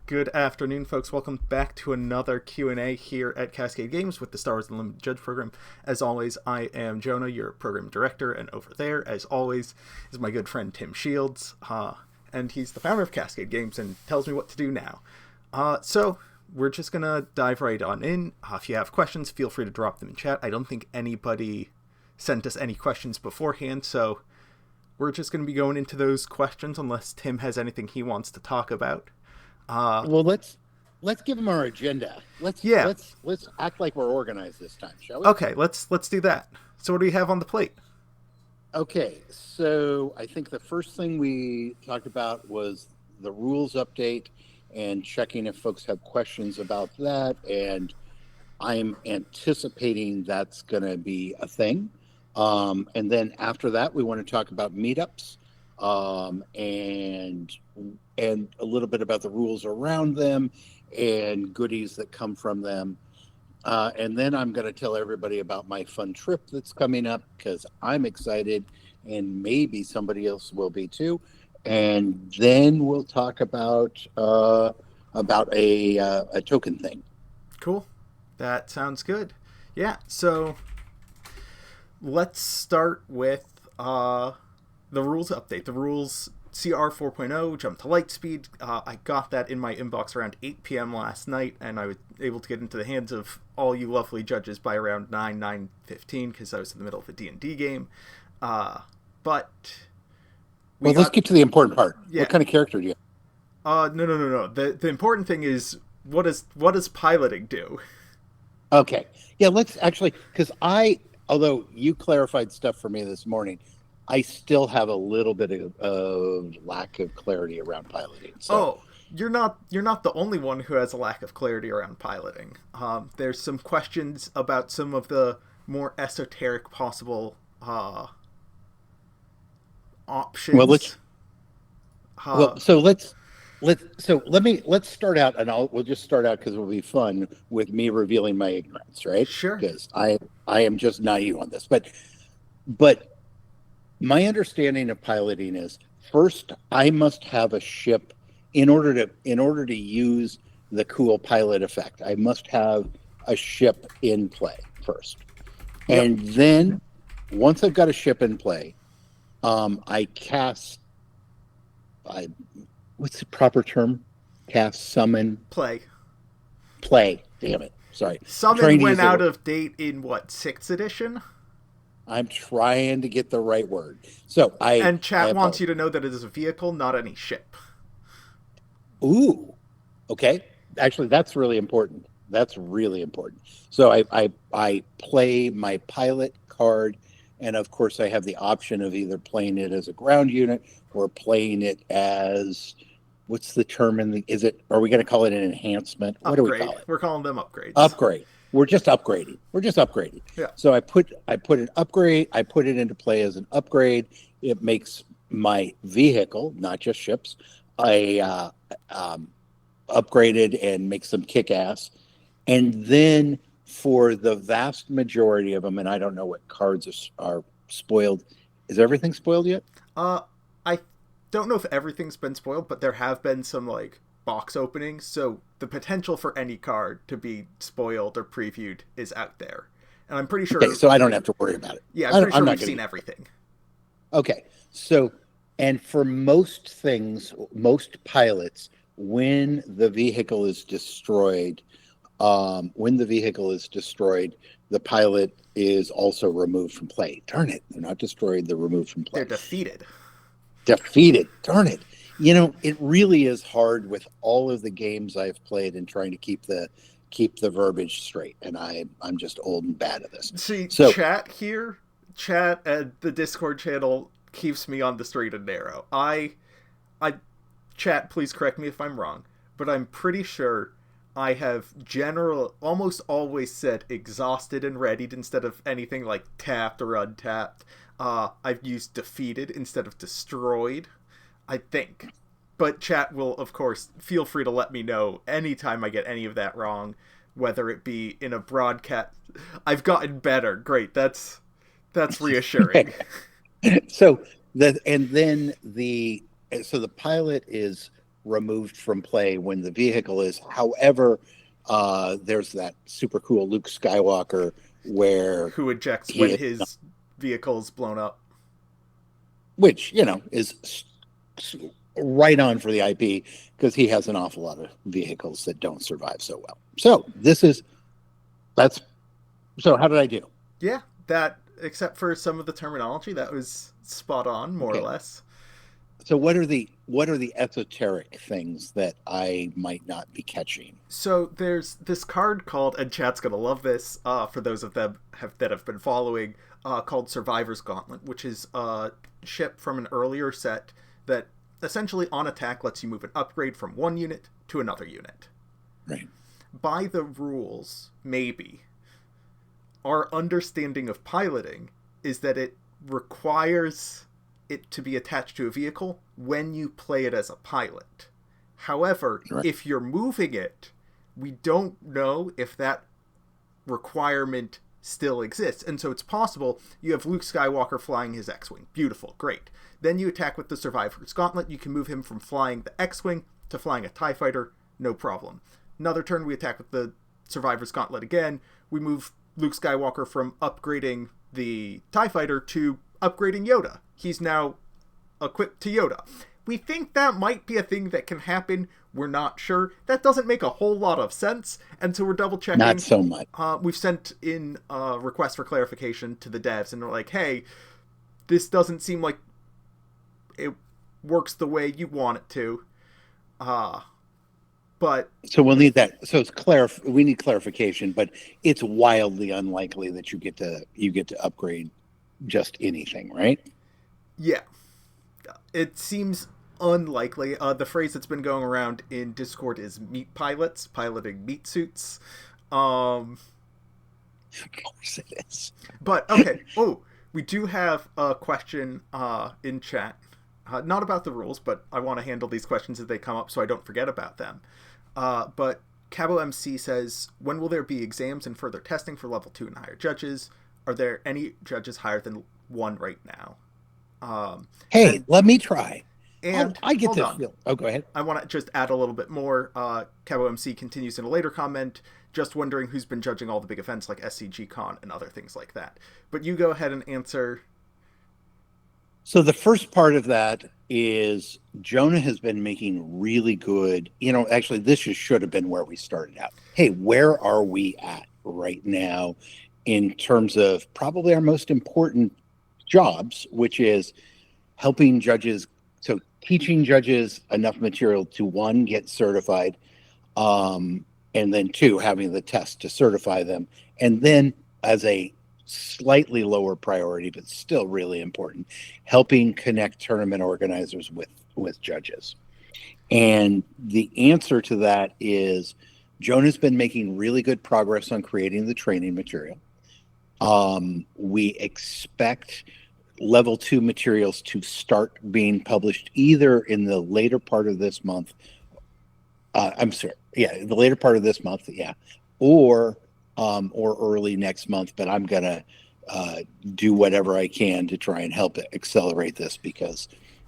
Good afternoon, folks. Welcome back to another Q&A here at Cascade Games with the Star Wars Unlimited Judge Program. As always, I am Jonah, your program director, and over there, as always, is my good friend Tim Shields, and he's the founder of Cascade Games and tells me what to do now. So we're just going to dive right on in. If you have questions, feel free to drop them in chat. I don't think anybody sent us any questions beforehand, so we're just going to be going into those questions unless Tim has anything he wants to talk about. Well, let's give them our agenda. Let's act like we're organized this time, shall we? Okay, let's do that. So what do we have on the plate? Okay, so I think the first thing we talked about was the rules update and checking if folks have questions about that. And I'm anticipating that's going to be a thing. And then after that, we want to talk about meetups. And a little bit about the rules around them and goodies that come from them. And then I'm going to tell everybody about my fun trip that's coming up because I'm excited and maybe somebody else will be too. And then we'll talk about a token thing. Cool. That sounds good. Yeah, so let's start with the rules update. The rules CR 4.0, jump to light speed. I got that in my inbox around 8 p.m. last night, and I was able to get into the hands of all you lovely judges by around 9:15 because I was in the middle of a D&D game. But let's get to the important part. Yeah. What kind of character do you have? No. The important thing is what does piloting do? Okay. Yeah, let's actually, because although you clarified stuff for me this morning, I still have a little bit of lack of clarity around piloting. So. Oh, you're not the only one who has a lack of clarity around piloting. There's some questions about some of the more esoteric possible options. So let's start out, and we'll just start out because it'll be fun with me revealing my ignorance, right? Sure. Because I am just naive on this, but my understanding of piloting is first I must have a ship in order to use the cool pilot effect. I must have a ship in play first. Yep. And then once I've got a ship in play, I cast what's the proper term? Cast, summon, play. Damn it. Sorry. Summon went out of date in what, 6th edition? I'm trying to get the right word. And chat wants you to know that it is a vehicle, not any ship. Ooh. Okay. Actually, that's really important. So I play my pilot card, and of course I have the option of either playing it as a ground unit or playing it as, what's the term are we going to call it an enhancement? Upgrade. What do we call it? We're calling them upgrades. Upgrade. We're just upgrading. Yeah. So I put an upgrade. I put it into play as an upgrade. It makes my vehicle, not just ships, upgraded and makes them kick ass. And then for the vast majority of them, and I don't know what cards are spoiled. Is everything spoiled yet? I don't know if everything's been spoiled, but there have been some box openings, so the potential for any card to be spoiled or previewed is out there. And I'm pretty sure... Okay, so I don't have to worry about it. Yeah, I'm pretty sure we've seen everything. Okay, so, and for most things, most pilots, when the vehicle is destroyed, the pilot is also removed from play. Darn it, they're not destroyed, they're removed from play. They're Defeated, darn it. You know, it really is hard with all of the games I've played and trying to keep the verbiage straight. And I'm just old and bad at this. See, chat at the Discord channel keeps me on the straight and narrow. Chat, please correct me if I'm wrong, but I'm pretty sure I have almost always said exhausted and readied instead of anything like tapped or untapped. I've used defeated instead of destroyed, I think. But chat will, of course, feel free to let me know anytime I get any of that wrong, whether it be in a broadcast. I've gotten better. Great. That's reassuring. So the pilot is removed from play when the vehicle is. However, there's that super cool Luke Skywalker where Who ejects he, when his vehicle's blown up. which, is right on for the IP because he has an awful lot of vehicles that don't survive so well. So so how did I do? Yeah, that, except for some of the terminology, that was spot on, more or less. So what are the esoteric things that I might not be catching? So there's this card called, and chat's gonna love this, for those of them that have been following, called Survivor's Gauntlet, which is a ship from an earlier set that essentially on attack lets you move an upgrade from one unit to another unit. Right. By the rules, maybe, our understanding of piloting is that it requires it to be attached to a vehicle when you play it as a pilot. However, right. If you're moving it, we don't know if that requirement still exists. And so it's possible you have Luke Skywalker flying his X-Wing. Beautiful, great. Then you attack with the Survivor's Gauntlet. You can move him from flying the X-Wing to flying a TIE Fighter, no problem. Another turn, we attack with the Survivor's Gauntlet again. We move Luke Skywalker from upgrading the TIE Fighter to upgrading Yoda. He's now equipped to Yoda. We think that might be a thing that can happen. We're not sure. That doesn't make a whole lot of sense, and so we're double checking. Not so much. We've sent in a request for clarification to the devs, and they're like, hey, this doesn't seem like it works the way you want it to. But so we'll need that. So we need clarification, but it's wildly unlikely that you get to upgrade just anything, right? Yeah. It seems unlikely. The phrase that's been going around in Discord is meat pilots, piloting meat suits. Of course it is. But, okay. Oh, we do have a question in chat. Not about the rules, but I want to handle these questions as they come up so I don't forget about them. But Cabo MC says, when will there be exams and further testing for level 2 and higher judges? Are there any judges higher than 1 right now? Let me try. And I get this. Oh, go ahead. I want to just add a little bit more. Cabo MC continues in a later comment, just wondering who's been judging all the big events like SCG Con and other things like that. But you go ahead and answer. So the first part of that is Jonah has been making really good, actually this should have been where we started out. Hey, where are we at right now in terms of probably our most important jobs, which is helping judges, so teaching judges enough material to 1, get certified, and then 2, having the test to certify them, and then as a slightly lower priority but still really important, helping connect tournament organizers with judges. And the answer to that is Jonah's been making really good progress on creating the training material. We expect level 2 materials to start being published either in the later part of this month. The later part of this month, or early next month. But I'm gonna do whatever I can to try and help accelerate this because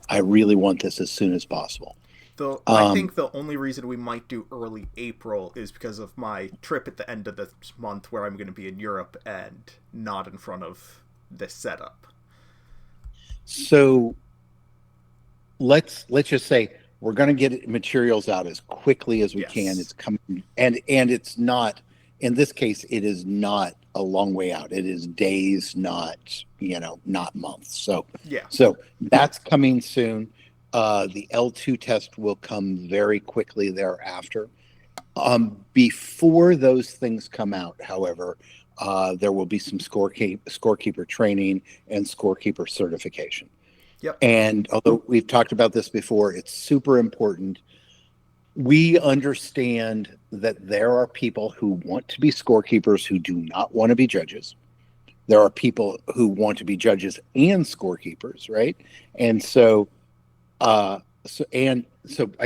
I really want this as soon as possible. Though I think the only reason we might do early April is because of my trip at the end of this month where I'm going to be in Europe and not in front of this setup. So let's just say we're going to get materials out as quickly as we can. It's coming, and it's not, in this case, it is not a long way out. It is days, not months. So that's coming soon. The L2 test will come very quickly thereafter. Before those things come out, however, there will be some scorekeeper training and scorekeeper certification. Yep. And although we've talked about this before, it's super important. We understand that there are people who want to be scorekeepers who do not want to be judges. There are people who want to be judges and scorekeepers, right? And so I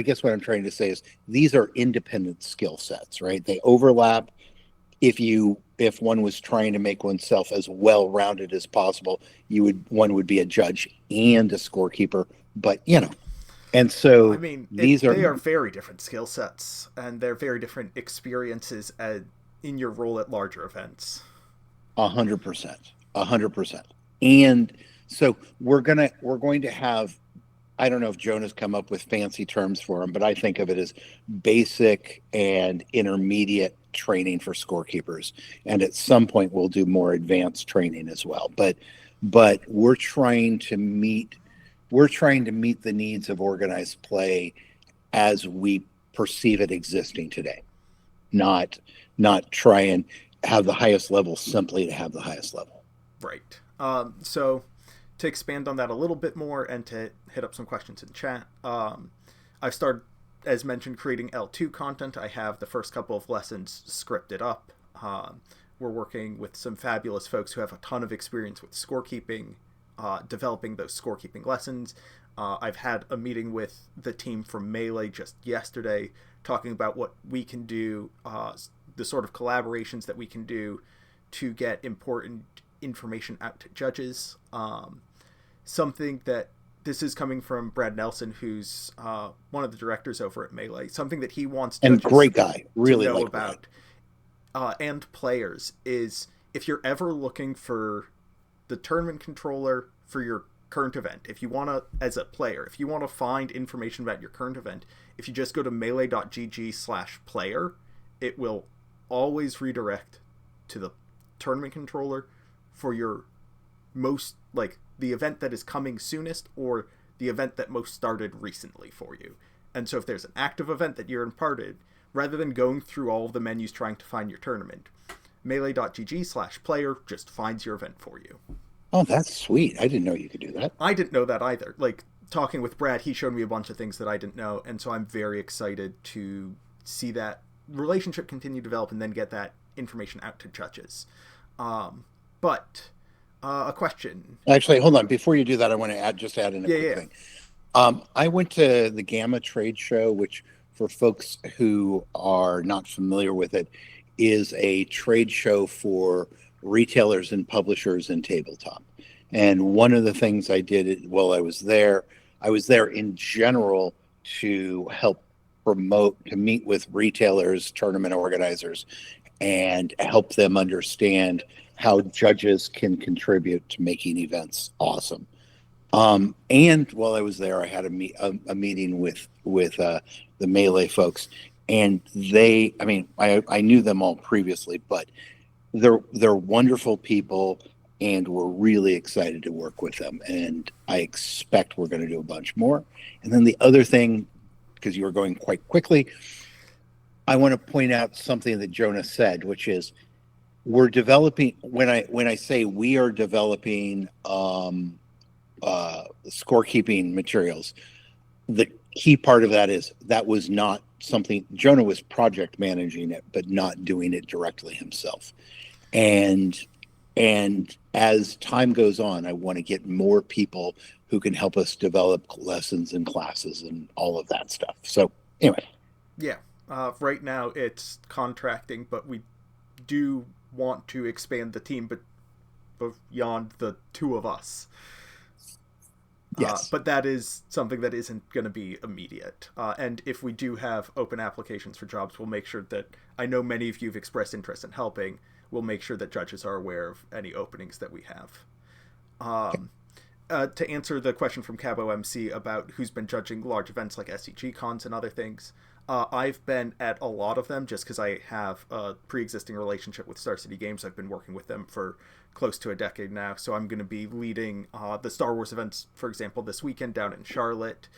guess what I'm trying to say is these are independent skill sets, right? They overlap. If one was trying to make oneself as well-rounded as possible, one would be a judge and a scorekeeper. But And so I mean, these are they are very different skill sets, and they're very different experiences in your role at larger events. 100%, 100%. And so we're going to have, I don't know if Jonah's come up with fancy terms for them, but I think of it as basic and intermediate training for scorekeepers. And at some point we'll do more advanced training as well. But we're trying to meet the needs of organized play as we perceive it existing today, not try and have the highest level simply to have the highest level. Right. So to expand on that a little bit more and to hit up some questions in chat, I've started, as mentioned, creating L2 content. I have the first couple of lessons scripted up. We're working with some fabulous folks who have a ton of experience with scorekeeping, developing those scorekeeping lessons. I've had a meeting with the team from Melee just yesterday, talking about what we can do, the sort of collaborations that we can do to get important information out to judges. Something that this is coming from Brad Nelson, who's one of the directors over at Melee. Something that he wants And judges great guy, really to know like about, and players, is if you're ever looking for the tournament controller for your current event, if you want to, as a player, if you want to find information about your current event, if you just go to melee.gg/player, it will always redirect to the tournament controller for your most, like, the event that is coming soonest or the event that most started recently for you. And so if there's an active event that you're imparted, rather than going through all of the menus trying to find your tournament, melee.gg/player just finds your event for you. Oh, that's sweet. I didn't know you could do that. I didn't know that either. Like, talking with Brad, he showed me a bunch of things that I didn't know, and so I'm very excited to see that relationship continue to develop and then get that information out to judges. But a question. Actually, hold on. Before you do that, I want to add in a quick Yeah. thing. I went to the GAMA trade show, which for folks who are not familiar with it, is a trade show for retailers and publishers in tabletop. And one of the things I did while I was there in general to help promote, to meet with retailers, tournament organizers, and help them understand how judges can contribute to making events awesome. And while I was there, I had a meeting with the Melee folks, and I knew them all previously, but they're wonderful people, and we're really excited to work with them. And I expect we're going to do a bunch more. And then the other thing, because you were going quite quickly, I want to point out something that Jonah said, which is we're developing. When I say we are developing scorekeeping materials, the key part of that is that was not something Jonah was project managing it, but not doing it directly himself. And as time goes on, I want to get more people who can help us develop lessons and classes and all of that stuff. So anyway. Yeah. Right now it's contracting, but we do want to expand the team beyond the two of us. Yes. But that is something that isn't going to be immediate. And if we do have open applications for jobs, we'll make sure that, I know many of you have expressed interest in helping, we'll make sure that judges are aware of any openings that we have. To answer the question from Cabo MC about who's been judging large events like SCG cons and other things, I've been at a lot of them just because I have a pre-existing relationship with Star City Games. I've been working with them for close to a decade now, so I'm going to be leading the Star Wars events, for example, this weekend down in Charlotte,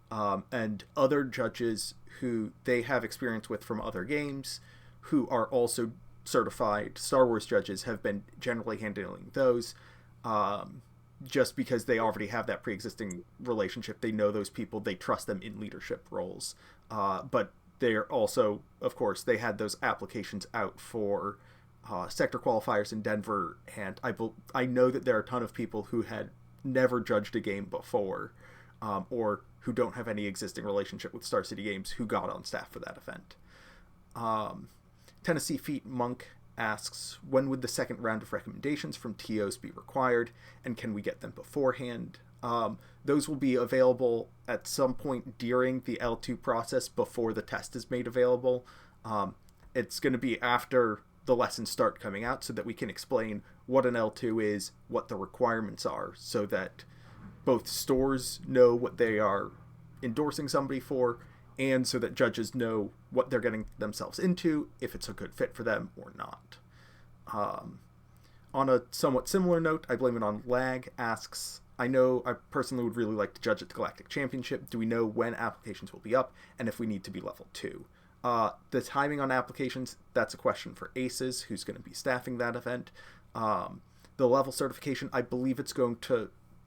and other judges who they have experience with from other games who are also certified Star Wars judges have been generally handling those, just because they already have that pre-existing relationship. They know those people, they trust them in leadership roles, but they're also, of course, they had those applications out for sector qualifiers in Denver, and I know that there are a ton of people who had never judged a game before, or who don't have any existing relationship with Star City Games, who got on staff for that event. Tennessee Feet Monk asks, when would the second round of recommendations from TOs be required, and can we get them beforehand? Those will be available at some point during the L2 process before the test is made available. It's going to be after the lessons start coming out so that we can explain what an L2 is, what the requirements are, so that both stores know what they are endorsing somebody for, and so that judges know what they're getting themselves into, if it's a good fit for them or not. On a somewhat similar note, I Blame It on Lag asks, I know I personally would really like to judge at the Galactic Championship. Do we know when applications will be up and if we need to be level 2? The timing on applications, that's a question for ACES, who's going to be staffing that event. The level certification, I believe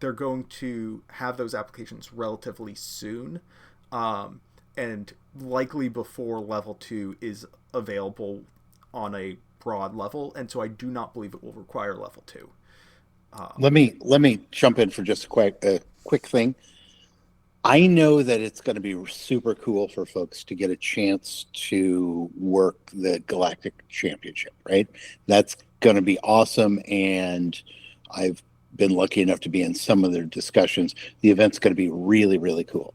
they're going to have those applications relatively soon, and likely before level 2 is available on a broad level, and so I do not believe it will require level 2. Let me jump in for just a quick thing. I know that it's going to be super cool for folks to get a chance to work the Galactic Championship, right? That's going to be awesome, and I've been lucky enough to be in some of their discussions. The event's going to be really, really cool.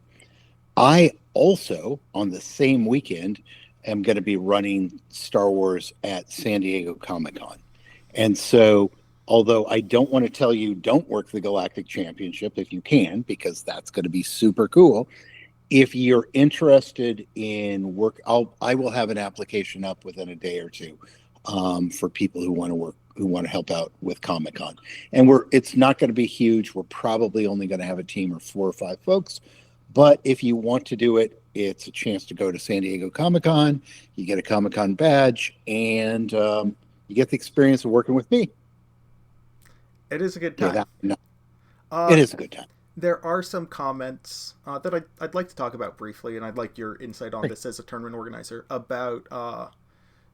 I also, on the same weekend, am going to be running Star Wars at San Diego Comic-Con. And so, although I don't want to tell you don't work the Galactic Championship if you can, because that's going to be super cool. If you're interested in work, I will have an application up within a day or two for people who want to work, who want to help out with Comic-Con. And it's not going to be huge. We're probably only going to have a team of 4 or 5 folks. But if you want to do it, it's a chance to go to San Diego Comic-Con. You get a Comic-Con badge, and you get the experience of working with me. It is a good time. It is a good time. There are some comments that I'd like to talk about briefly, and I'd like your insight on this as a tournament organizer, about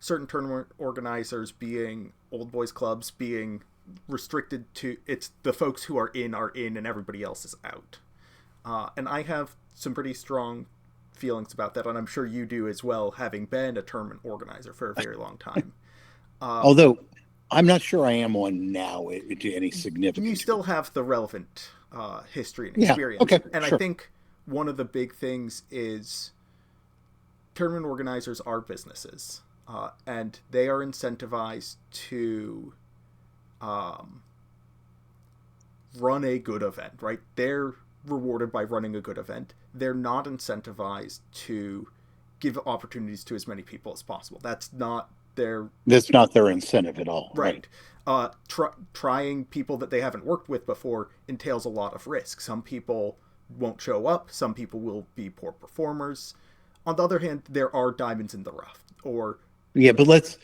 certain tournament organizers being old boys clubs being restricted to, it's the folks who are in and everybody else is out. And I have some pretty strong feelings about that, and I'm sure you do as well, having been a tournament organizer for a very long time. Although I'm not sure I am one now to any significance. You still have the relevant history and experience. Yeah, okay, and sure. I think one of the big things is tournament organizers are businesses, and they are incentivized to run a good event, right? They're rewarded by running a good event. They're not incentivized to give opportunities to as many people as possible. That's not their incentive at all. Right. Trying people that they haven't worked with before entails a lot of risk. Some people won't show up. Some people will be poor performers. On the other hand, there are diamonds in the rough. Yeah, but let's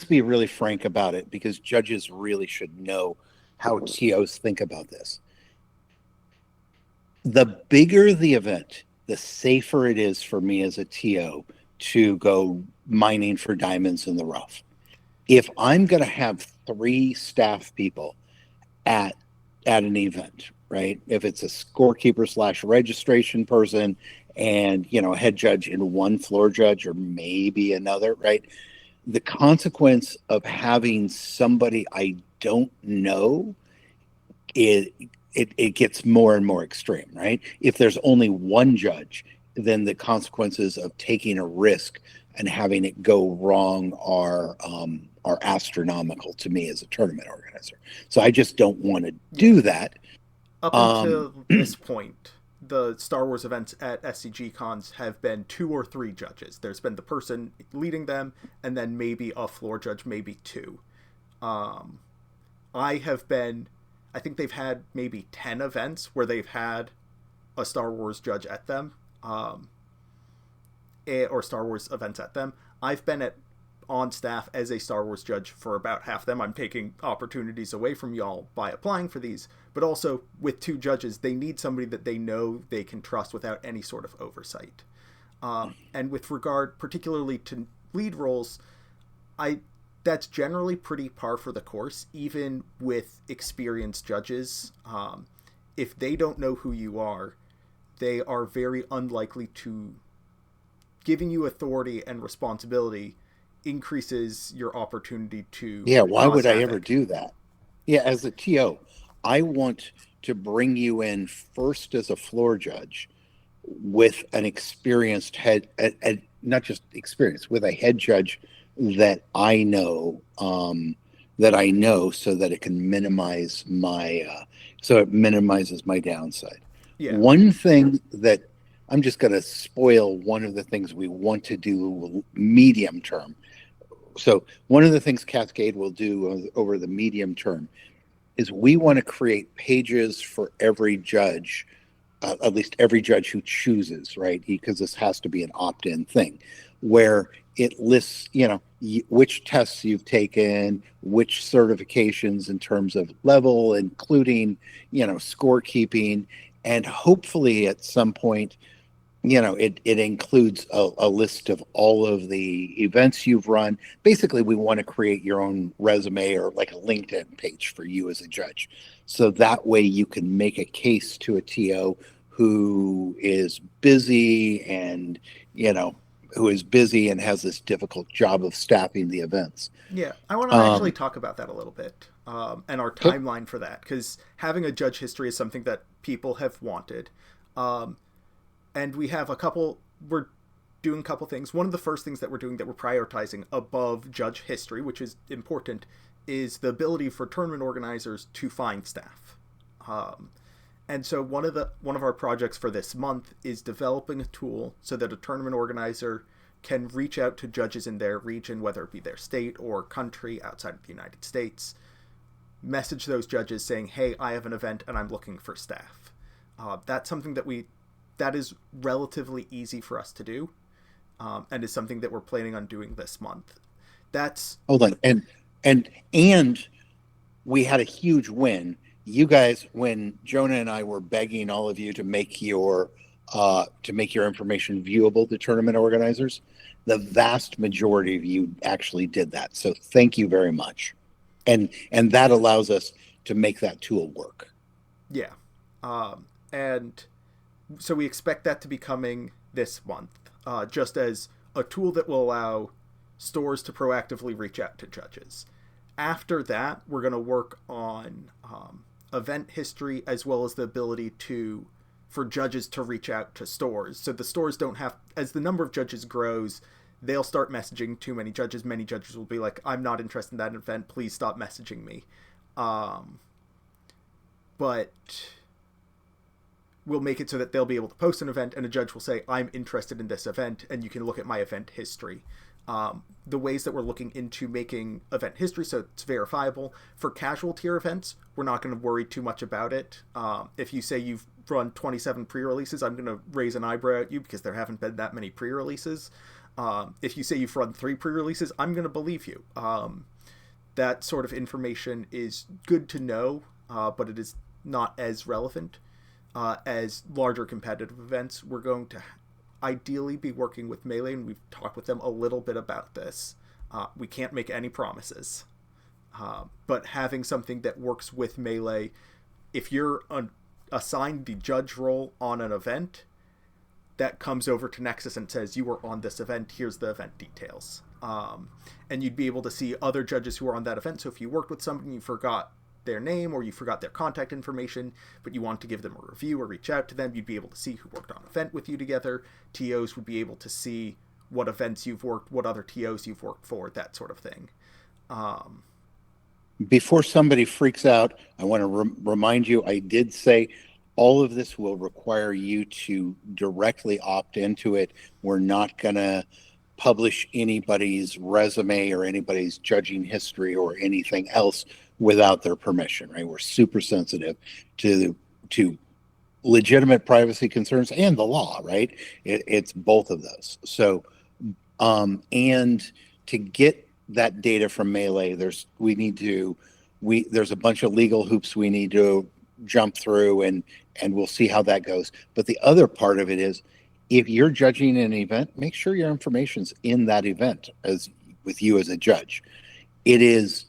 be really frank about it, because judges really should know how TOs think about this. The bigger the event, the safer it is for me as a TO to go mining for diamonds in the rough. If I'm going to have 3 staff people at an event, right? If it's a scorekeeper / registration person and, a head judge and 1 floor judge, or maybe another, right? The consequence of having somebody I don't know, it gets more and more extreme, right? If there's only 1 judge, then the consequences of taking a risk and having it go wrong are astronomical to me as a tournament organizer. So I just don't want to do that. Up until this point, the Star Wars events at SCG cons have been 2 or 3 judges. There's been the person leading them, and then maybe a floor judge, maybe 2. I think they've had maybe 10 events where they've had a Star Wars judge at them, or Star Wars events at them. I've been on staff as a Star Wars judge for about half them. I'm taking opportunities away from y'all by applying for these, but also with 2 judges, they need somebody that they know they can trust without any sort of oversight. And with regard particularly to lead roles, that's generally pretty par for the course, even with experienced judges. If they don't know who you are, they are very unlikely to. Giving you authority and responsibility increases your opportunity to. Yeah, why would I ever do that? Yeah, as a TO, I want to bring you in first as a floor judge with an experienced head, not just experience, with a head judge that I know, so that it can minimize so it minimizes my downside. Yeah. One thing that I'm just going to spoil one of the things we want to do medium term. So one of the things Cascade will do over the medium term is we want to create pages for every judge, at least every judge who chooses, right? Because this has to be an opt-in thing, where it lists, which tests you've taken, which certifications in terms of level, including, scorekeeping, and hopefully at some point, it includes a list of all of the events you've run. Basically, we want to create your own resume or like a LinkedIn page for you as a judge. So that way you can make a case to a TO who is busy and, has this difficult job of staffing the events. Yeah, I want to actually talk about that a little bit, and our Okay. timeline for that, because having a judge history is something that people have wanted. And we have we're doing a couple things. One of the first things that we're doing that we're prioritizing above judge history, which is important, is the ability for tournament organizers to find staff. And so one of our projects for this month is developing a tool so that a tournament organizer can reach out to judges in their region, whether it be their state or country outside of the United States, message those judges saying, hey, I have an event and I'm looking for staff. That's something that is relatively easy for us to do, and is something that we're planning on doing this month. Hold on. And we had a huge win. You guys, when Jonah and I were begging all of you to make your information viewable to tournament organizers, the vast majority of you actually did that. So thank you very much. And that allows us to make that tool work. Yeah. And so we expect that to be coming this month, just as a tool that will allow stores to proactively reach out to judges. After that, we're going to work on event history, as well as the ability for judges to reach out to stores. So the stores don't have, as the number of judges grows, they'll start messaging too many judges. Many judges will be like, I'm not interested in that event. Please stop messaging me. But we'll make it so that they'll be able to post an event and a judge will say, I'm interested in this event, and you can look at my event history. The ways that we're looking into making event history so it's verifiable. For casual tier events, we're not going to worry too much about it. If you say you've run 27 pre-releases, I'm going to raise an eyebrow at you because there haven't been that many pre-releases. If you say you've run 3 pre-releases, I'm going to believe you. That sort of information is good to know, but it is not as relevant as larger competitive events. We're going to ideally be working with Melee, and we've talked with them a little bit about this. We can't make any promises, but having something that works with Melee, if you're assigned the judge role on an event, that comes over to Nexus and says, you were on this event, here's the event details. And you'd be able to see other judges who are on that event. So if you worked with somebody and you forgot their name or you forgot their contact information, but you want to give them a review or reach out to them, you'd be able to see who worked on an event with you together. TOs would be able to see what events you've worked, what other TOs you've worked for, that sort of thing. Before somebody freaks out, I want to remind you, I did say all of this will require you to directly opt into it. We're not going to publish anybody's resume or anybody's judging history or anything else without their permission, right? We're super sensitive to legitimate privacy concerns and the law, right? It's both of those. So, and to get that data from Melee, there's a bunch of legal hoops we need to jump through, and we'll see how that goes. But the other part of it is, if you're judging an event, make sure your information's in that event as with you as a judge. It is,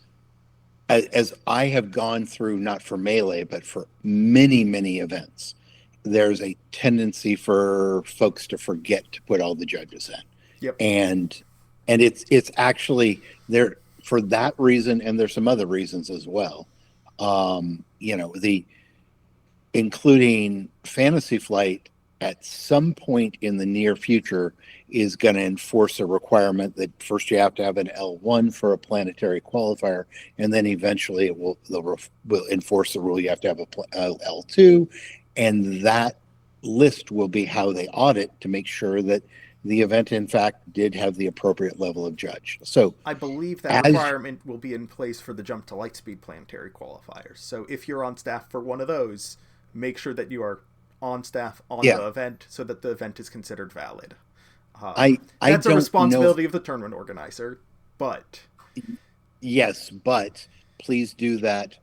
as I have gone through, not for Melee, but for many, many events, there's a tendency for folks to forget to put all the judges in. Yep. And it's actually there for that reason, and there's some other reasons as well. The including Fantasy Flight at some point in the near future is going to enforce a requirement that first you have to have an L1 for a planetary qualifier, and then eventually will enforce the rule you have to have a L2, and that list will be how they audit to make sure that the event in fact did have the appropriate level of judge. So I believe that requirement will be in place for the Jump to Lightspeed planetary qualifiers. So if you're on staff for one of those, make sure that you are on staff on the event so that the event is considered valid. That's a responsibility of the tournament organizer, but yes, but please do that,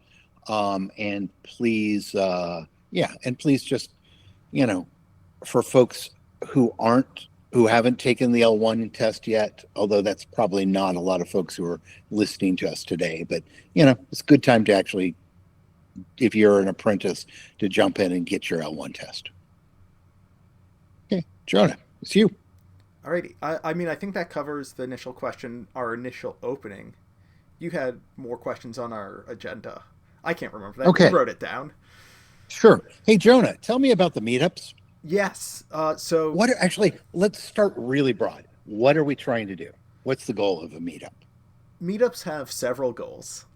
and please, and please just, for folks who haven't taken the L1 test yet, although that's probably not a lot of folks who are listening to us today, but it's a good time to actually, if you're an apprentice, to jump in and get your L1 test. Okay, Jonah, it's you. Alrighty. I think that covers the initial question, our initial opening. You had more questions on our agenda. I can't remember that. Okay. You wrote it down. Sure. Hey, Jonah, tell me about the meetups. Yes. Let's start really broad. What are we trying to do? What's the goal of a meetup? Meetups have several goals.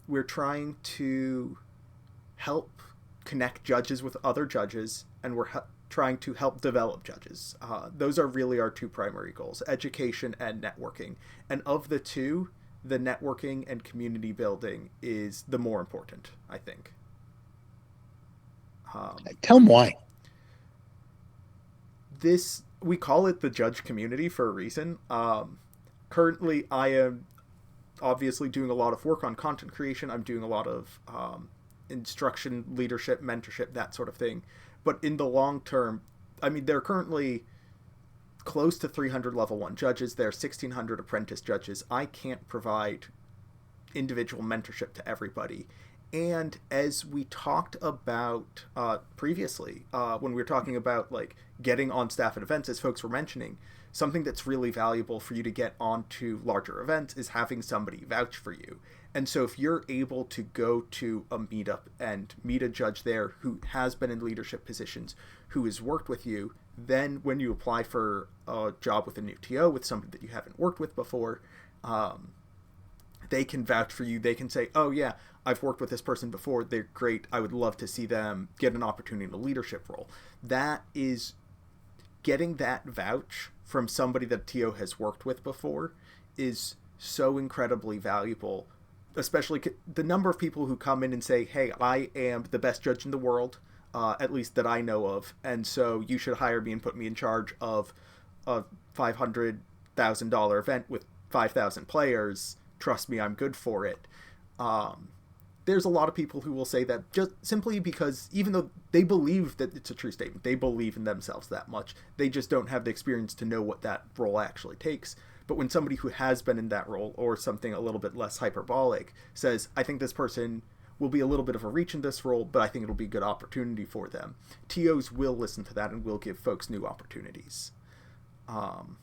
We're trying to help connect judges with other judges, and we're trying to help develop judges. Those are really our two primary goals, education and networking. And of the two, the networking and community building is the more important, I think. Tell them why. We call it the judge community for a reason. Currently, I am obviously doing a lot of work on content creation. I'm doing a lot of instruction, leadership, mentorship, that sort of thing. But in the long term, there are currently close to 300 level 1 judges. There are 1,600 apprentice judges. I can't provide individual mentorship to everybody. And as we talked about previously, when we were talking about getting on staff at events, as folks were mentioning, something that's really valuable for you to get onto larger events is having somebody vouch for you. And so if you're able to go to a meetup and meet a judge there who has been in leadership positions, who has worked with you, then when you apply for a job with a new TO, with somebody that you haven't worked with before, they can vouch for you. They can say, oh yeah, I've worked with this person before. They're great. I would love to see them get an opportunity in a leadership role. That is getting that vouch from somebody that TO has worked with before is so incredibly valuable, especially the number of people who come in and say, hey, I am the best judge in the world, at least that I know of, and so you should hire me and put me in charge of a $500,000 event with 5,000 players. Trust me, I'm good for it. There's a lot of people who will say that just simply because, even though they believe that it's a true statement, they believe in themselves that much, they just don't have the experience to know what that role actually takes. But when somebody who has been in that role, or something a little bit less hyperbolic, says, I think this person will be a little bit of a reach in this role, but I think it'll be a good opportunity for them, TOs will listen to that and will give folks new opportunities. And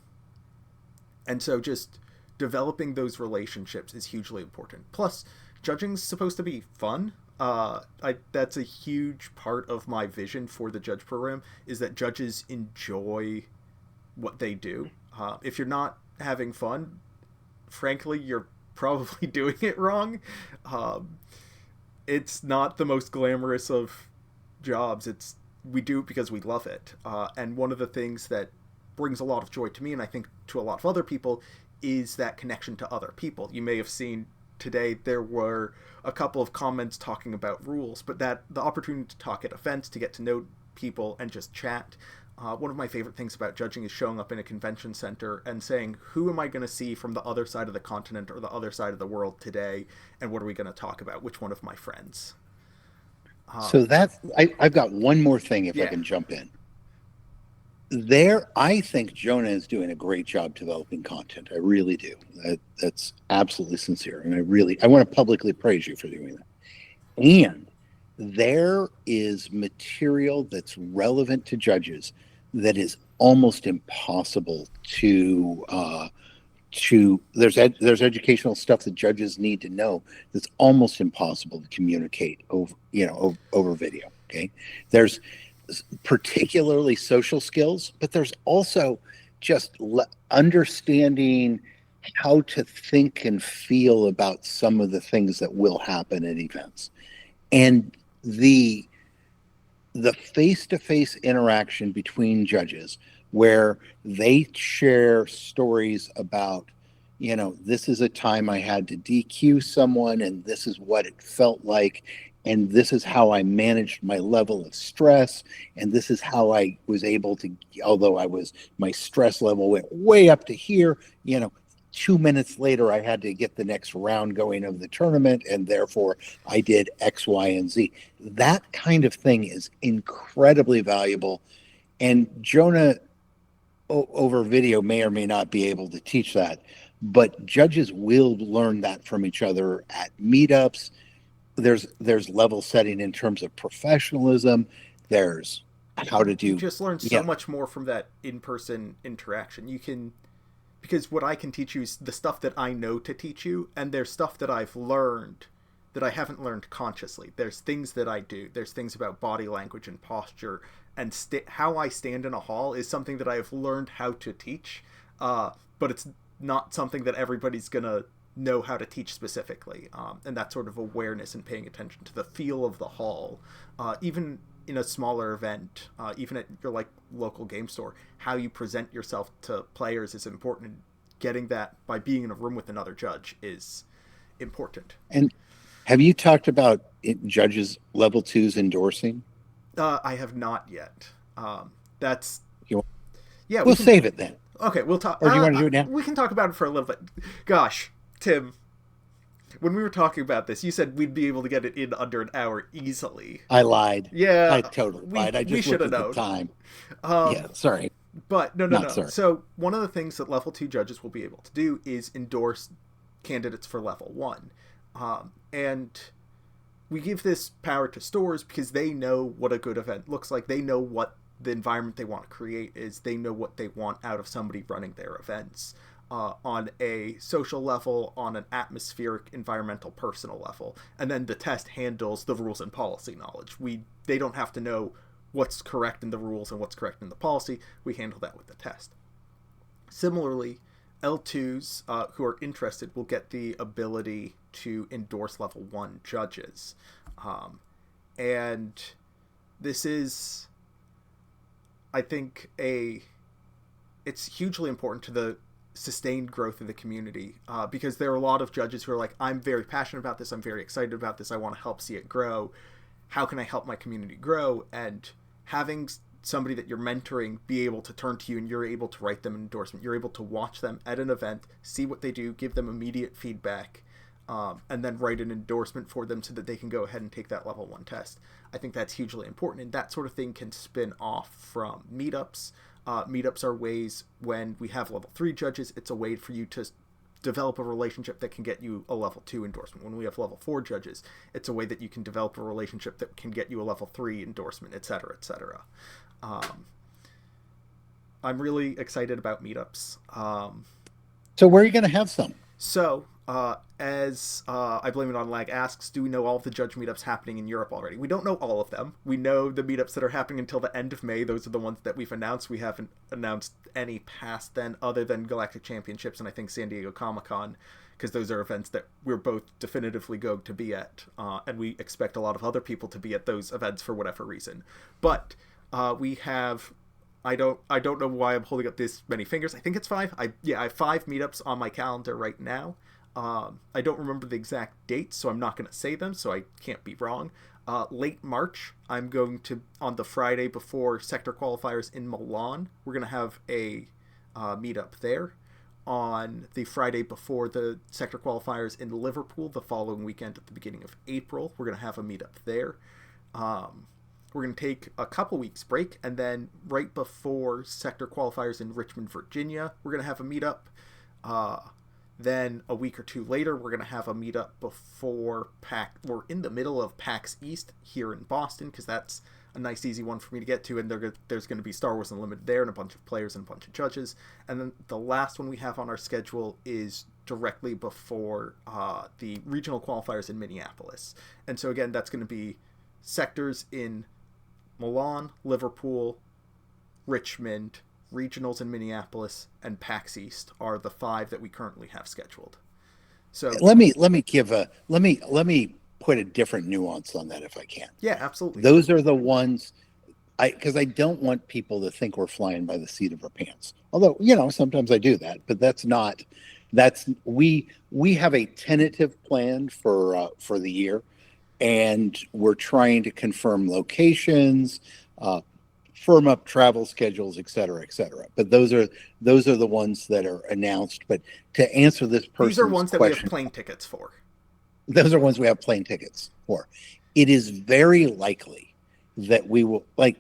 so just developing those relationships is hugely important. Plus, judging's supposed to be fun. That's a huge part of my vision for the judge program, is that judges enjoy what they do. If you're not having fun, frankly, you're probably doing it wrong. It's not the most glamorous of jobs. We do it because we love it. And one of the things that brings a lot of joy to me, and I think to a lot of other people, is that connection to other people. You may have seen today there were a couple of comments talking about rules, but that the opportunity to talk at events, to get to know people and just chat. One of my favorite things about judging is showing up in a convention center and saying, who am I going to see from the other side of the continent or the other side of the world today, and what are we going to talk about? Which one of my friends? So I've got one more thing, if I can jump in. I think Jonah is doing a great job developing content. I really do. That's absolutely sincere. And I want to publicly praise you for doing that. And there is material that's relevant to judges that is almost impossible to there's educational stuff that judges need to know that's almost impossible to communicate over video. Okay, there's particularly social skills, but there's also just understanding how to think and feel about some of the things that will happen at events, and the face-to-face interaction between judges where they share stories about, this is a time I had to DQ someone and this is what it felt like, and this is how I managed my level of stress, and this is how I was able to, although my stress level went way up to here, 2 minutes later I had to get the next round going of the tournament, and therefore I did X, Y, and Z. That kind of thing is incredibly valuable, and Jonah over video may or may not be able to teach that, but judges will learn that from each other at meetups. There's level setting in terms of professionalism. There's how to do. You just learn so much more from that in-person interaction. You can, because what I can teach you is the stuff that I know to teach you, and there's stuff that I've learned that I haven't learned consciously. There's things that I do. There's things about body language and posture, and how I stand in a hall is something that I've learned how to teach, but it's not something that everybody's gonna know how to teach specifically. And that sort of awareness and paying attention to the feel of the hall, even in a smaller event, even at your local game store, how you present yourself to players is important. And getting that by being in a room with another judge is important. And have you talked about judges level 2s endorsing? I have not yet. That's yeah. We'll save it then. Okay, we'll talk. Or do you want to do it now? We can talk about it for a little bit. Gosh, Tim, when we were talking about this, you said we'd be able to get it in under an hour easily. I lied. Yeah, I totally lied. I just looked at the time. Yeah, sorry. But no. Sorry. So one of the things that level 2 judges will be able to do is endorse candidates for level 1. And we give this power to stores because they know what a good event looks like. They know what the environment they want to create is. They know what they want out of somebody running their events, on a social level, on an atmospheric, environmental, personal level. And then the test handles the rules and policy knowledge. They don't have to know what's correct in the rules and what's correct in the policy. We handle that with the test. Similarly, L2s who are interested will get the ability to endorse level 1 judges. And this is, I think, it's hugely important to the sustained growth of the community, because there are a lot of judges who are like, I'm very passionate about this, I'm very excited about this, I want to help see it grow. How can I help my community grow? And having somebody that you're mentoring be able to turn to you and you're able to write them an endorsement, you're able to watch them at an event, see what they do, give them immediate feedback, and then write an endorsement for them so that they can go ahead and take that level 1 test. I think that's hugely important, and that sort of thing can spin off from meetups. Meetups are ways when we have level 3 judges, it's a way for you to develop a relationship that can get you a level 2 endorsement. When we have level 4 judges, it's a way that you can develop a relationship that can get you a level 3 endorsement, etc., etc. I'm really excited about meetups. So where are you going to have some? So, as I Blame It on Lag asks, do we know all of the judge meetups happening in Europe already? We don't know all of them. We know the meetups that are happening until the end of May. Those are the ones that we've announced. We haven't announced any past then, other than Galactic Championships and I think San Diego Comic-Con, because those are events that we're both definitively going to be at, and we expect a lot of other people to be at those events for whatever reason. But we have... I don't know why I'm holding up this many fingers. I think it's 5. I have 5 meetups on my calendar right now. I don't remember the exact dates, so I'm not going to say them, so I can't be wrong. Late March, I'm going to, on the Friday before sector qualifiers in Milan, we're going to have a meetup there. On the Friday before the sector qualifiers in Liverpool, the following weekend at the beginning of April, we're going to have a meetup there. We're going to take a couple weeks break, and then right before sector qualifiers in Richmond, Virginia, we're going to have a meetup. Then a week or 2 later, we're going to have a meetup before we're in the middle of PAX East here in Boston, because that's a nice easy one for me to get to, and there's going to be Star Wars Unlimited there, and a bunch of players and a bunch of judges. And then the last one we have on our schedule is directly before the regional qualifiers in Minneapolis. And so again, that's going to be sectors in Milan, Liverpool, Richmond, regionals in Minneapolis, and PAX East are the 5 that we currently have scheduled. So let me put a different nuance on that if I can. Yeah, absolutely. Those are the ones because I don't want people to think we're flying by the seat of our pants. Although, sometimes I do that, but we have a tentative plan for the year, and we're trying to confirm locations, firm up travel schedules, et cetera, et cetera. But those are the ones that are announced. But to answer this person's these are ones that question, we have plane tickets for. Those are ones we have plane tickets for. It is very likely that we will, I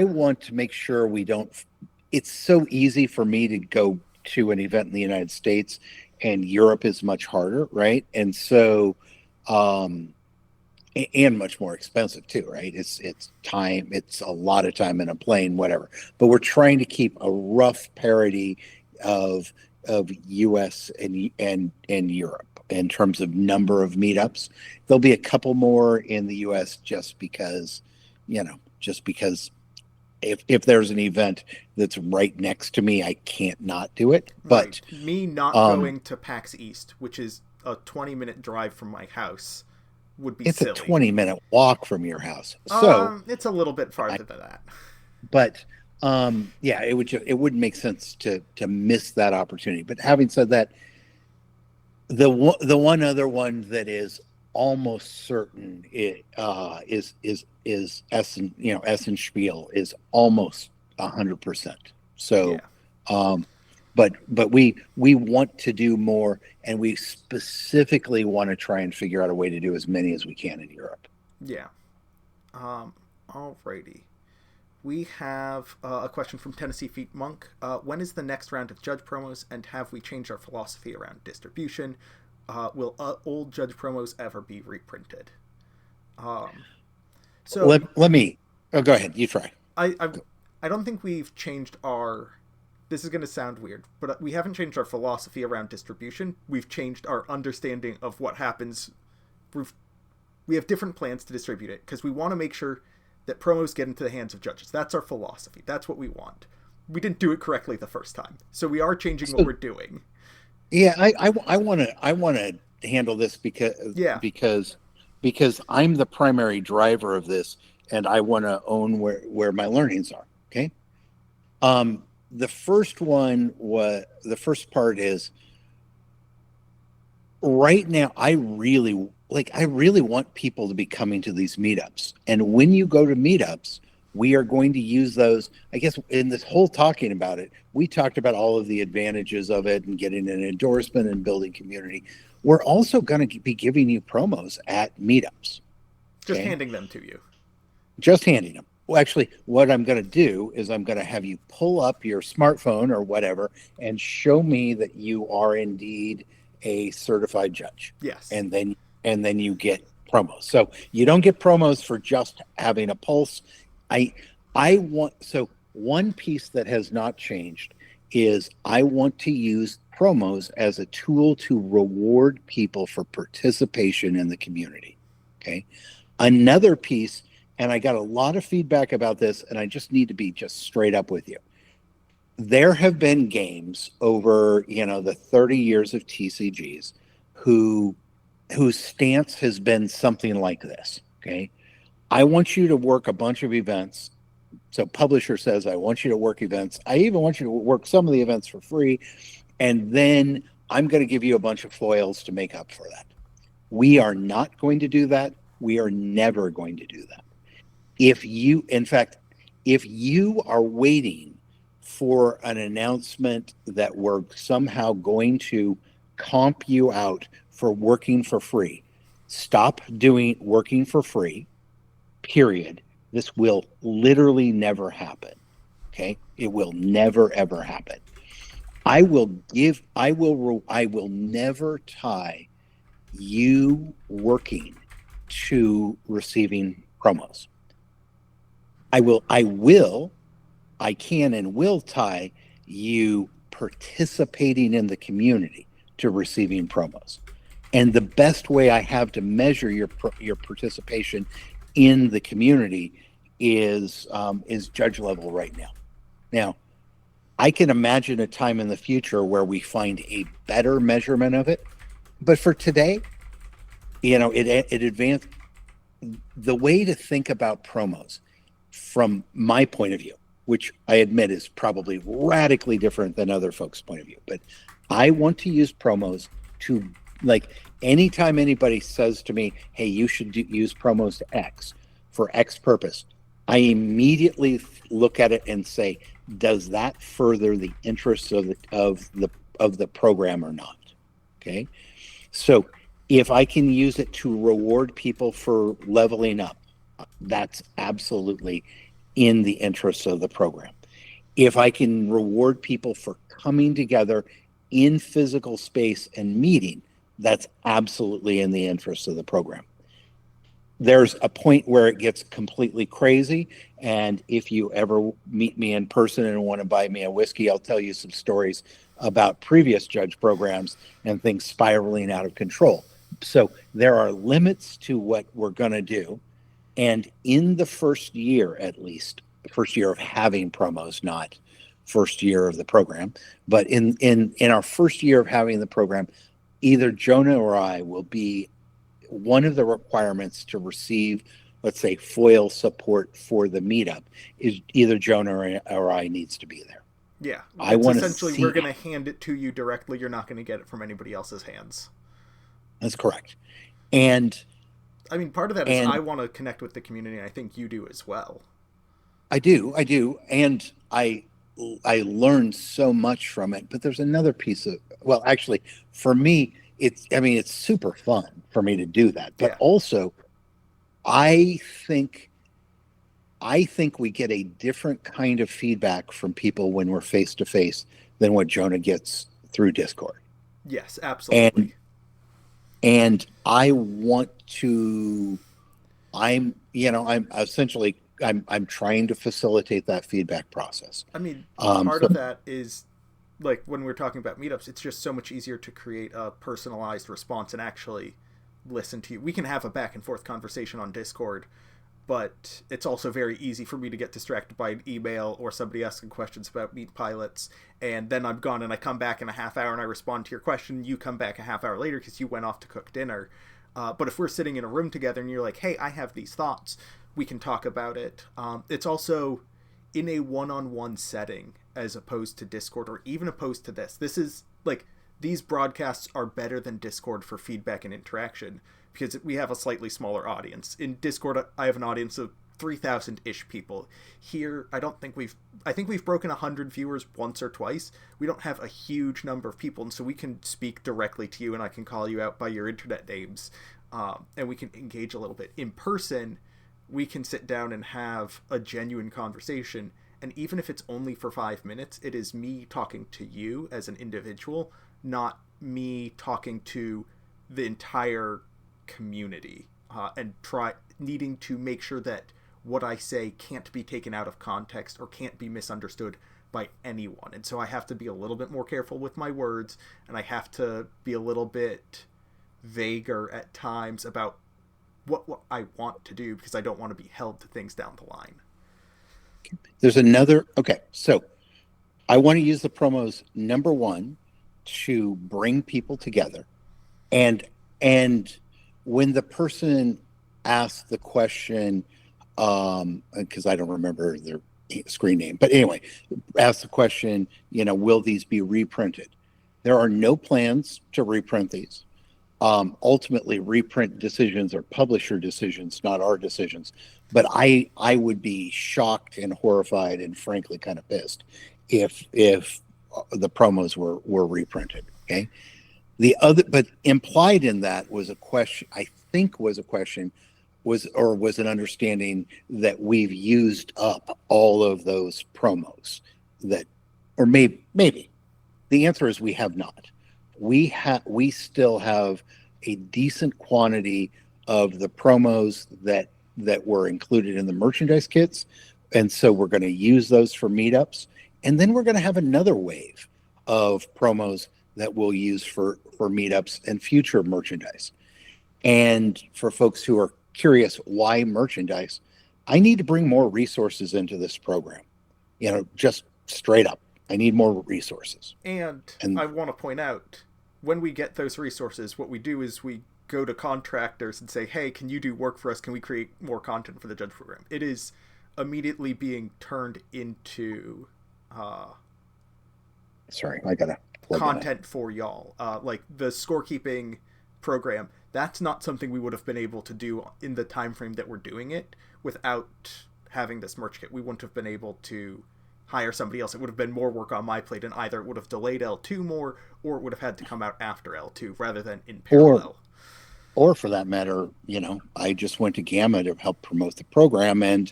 want to make sure we don't, it's so easy for me to go to an event in the United States, and Europe is much harder, right? And so, and much more expensive too, right? It's time, it's a lot of time in a plane, whatever. But we're trying to keep a rough parity of US and Europe in terms of number of meetups. There'll be a couple more in the US just because if there's an event that's right next to me, I can't not do it. But right. Me not going to PAX East, which is a 20-minute drive from my house, would be silly. It's a 20-minute walk from your house. So it's a little bit farther than that. But it wouldn't make sense to miss that opportunity. But having said that, the one other one that is almost certain is Essen, Essen Spiel is almost 100%. So, yeah. But we want to do more, and we specifically want to try and figure out a way to do as many as we can in Europe. Yeah. Alrighty. We have a question from Tennessee Feet Monk. When is the next round of judge promos, and have we changed our philosophy around distribution? Will old judge promos ever be reprinted? So let me. Oh, go ahead. You try. I don't think we've changed our. This is going to sound weird, but we haven't changed our philosophy around distribution. We've changed our understanding of what happens. We have different plans to distribute it because we want to make sure that promos get into the hands of judges. That's our philosophy. That's what we want. We didn't do it correctly the first time, so we are changing what we're doing. Yeah, I want to handle this because I'm the primary driver of this, and I want to own where my learnings are. Okay. The first part is right now. I really want people to be coming to these meetups, and when you go to meetups, we are going to use those. I guess in this whole talking about it, we talked about all of the advantages of it and getting an endorsement and building community. We're also going to be giving you promos at meetups. Just handing them to you. Just handing them. Well, actually, what I'm going to do is I'm going to have you pull up your smartphone or whatever and show me that you are indeed a certified judge. Yes. And then you get promos. So you don't get promos for just having a pulse. One piece that has not changed is I want to use promos as a tool to reward people for participation in the community. Okay. Another piece, and I got a lot of feedback about this, and I just need to be just straight up with you. There have been games over, the 30 years of TCGs whose stance has been something like this. Okay. I want you to work a bunch of events. So publisher says, I want you to work events. I even want you to work some of the events for free. And then I'm going to give you a bunch of foils to make up for that. We are not going to do that. We are never going to do that. If you are waiting for an announcement that we're somehow going to comp you out for working for free, stop doing working for free, period. This will literally never happen. Okay? It will never, ever happen. I will never tie you working to receiving promos. I can and will tie you participating in the community to receiving promos. And the best way I have to measure your participation in the community is judge level right now. Now, I can imagine a time in the future where we find a better measurement of it, but for today, it advanced. The way to think about promos, from my point of view, which I admit is probably radically different than other folks' point of view, but I want to use promos to, like, anytime anybody says to me, hey, you should use promos to X for X purpose, I immediately look at it and say, does that further the interests of the program or not? Okay. So if I can use it to reward people for leveling up, that's absolutely in the interests of the program. If I can reward people for coming together in physical space and meeting, that's absolutely in the interests of the program. There's a point where it gets completely crazy, and if you ever meet me in person and want to buy me a whiskey, I'll tell you some stories about previous judge programs and things spiraling out of control. So there are limits to what we're going to do, and in the first year, at least, first year of having promos, not first year of the program, but in our first year of having the program, either Jonah or I will be one of the requirements to receive, let's say, foil support for the meetup is either Jonah or I needs to be there. Yeah. I want to essentially, we're going to hand it to you directly. You're not going to get it from anybody else's hands. That's correct. And I mean, part of that is I want to connect with the community, and I think you do as well. I do. And I learned so much from it, but there's another piece of, well, actually, for me, it's super fun for me to do that. But also, I think we get a different kind of feedback from people when we're face to face than what Jonah gets through Discord. Yes, absolutely. And I want to, I'm trying to facilitate that feedback process. I mean, part of that is, like, when we're talking about meetups, it's just so much easier to create a personalized response and actually listen to you. We can have a back and forth conversation on Discord, but it's also very easy for me to get distracted by an email or somebody asking questions about meat pilots, and then I'm gone and I come back in a half hour and I respond to your question. You come back a half hour later because you went off to cook dinner. But if we're sitting in a room together and you're like, hey, I have these thoughts, we can talk about it. It's also in a one-on-one setting as opposed to Discord, or even opposed to this. This is, like, these broadcasts are better than Discord for feedback and interaction because we have a slightly smaller audience. In Discord, I have an audience of 3,000-ish people. Here, I think we've broken 100 viewers once or twice. We don't have a huge number of people, and so we can speak directly to you, and I can call you out by your internet names, and we can engage a little bit. In person, we can sit down and have a genuine conversation, and even if it's only for 5 minutes, it is me talking to you as an individual, not me talking to the entire community, and needing to make sure that what I say can't be taken out of context or can't be misunderstood by anyone. And so I have to be a little bit more careful with my words, and I have to be a little bit vaguer at times about what I want to do, because I don't want to be held to things down the line. There's another, okay, so I want to use the promos, number one, to bring people together. And when the person asks the question, because I don't remember their screen name, but anyway, ask the question, will these be reprinted? There are no plans to reprint these. Ultimately, reprint decisions are publisher decisions, not our decisions. But I would be shocked and horrified and frankly kind of pissed if the promos were reprinted. Okay. But implied in that was a question, I think was an understanding that we've used up all of those promos or maybe. The answer is we have not. We still have a decent quantity of the promos that that were included in the merchandise kits. And so we're going to use those for meetups. And then we're going to have another wave of promos that we'll use for meetups and future merchandise. And for folks who are curious why merchandise, I need to bring more resources into this program. Just straight up, I need more resources. And I want to point out, when we get those resources, what we do is we go to contractors and say, hey, can you do work for us? Can we create more content for the Judge program? It is immediately being turned into sorry, I gotta content for y'all. Like the scorekeeping program, that's not something we would have been able to do in the time frame that we're doing it without having this merch kit. We wouldn't have been able to hire somebody else. It would have been more work on my plate, and either it would have delayed L2 more, or it would have had to come out after L2 rather than in parallel. Or for that matter, I just went to Gamma to help promote the program, and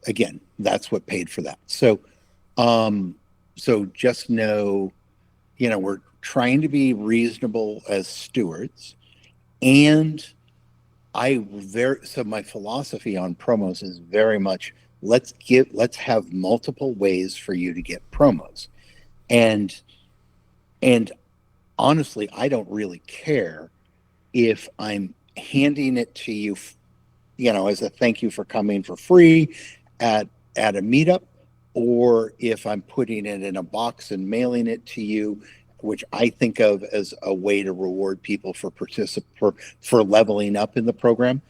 again, that's what paid for that. So just know, we're trying to be reasonable as stewards, and so my philosophy on promos is very much, let's have multiple ways for you to get promos. And honestly, I don't really care if I'm handing it to you, as a thank you for coming for free at a meetup, or if I'm putting it in a box and mailing it to you, which I think of as a way to reward people for leveling up in the program.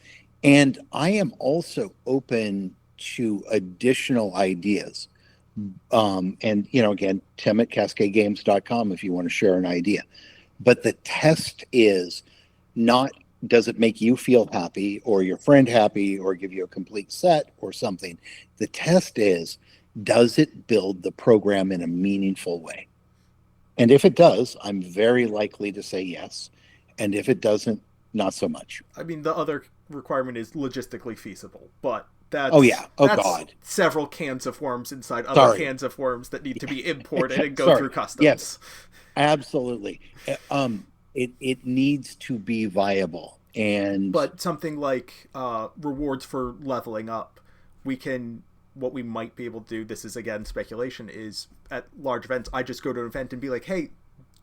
And I am also open to additional ideas. And, again, Tim at CascadeGames.com if you want to share an idea. But the test is not, does it make you feel happy or your friend happy or give you a complete set or something? The test is, does it build the program in a meaningful way? And if it does, I'm very likely to say yes. And if it doesn't, not so much. I mean, the other requirement is logistically feasible, but that's, God, several cans of worms inside other cans of worms that need to be imported and go through customs. Yes, absolutely. It needs to be viable. But something like rewards for leveling up, what we might be able to do, this is again speculation, is at large events, I just go to an event and be like, hey,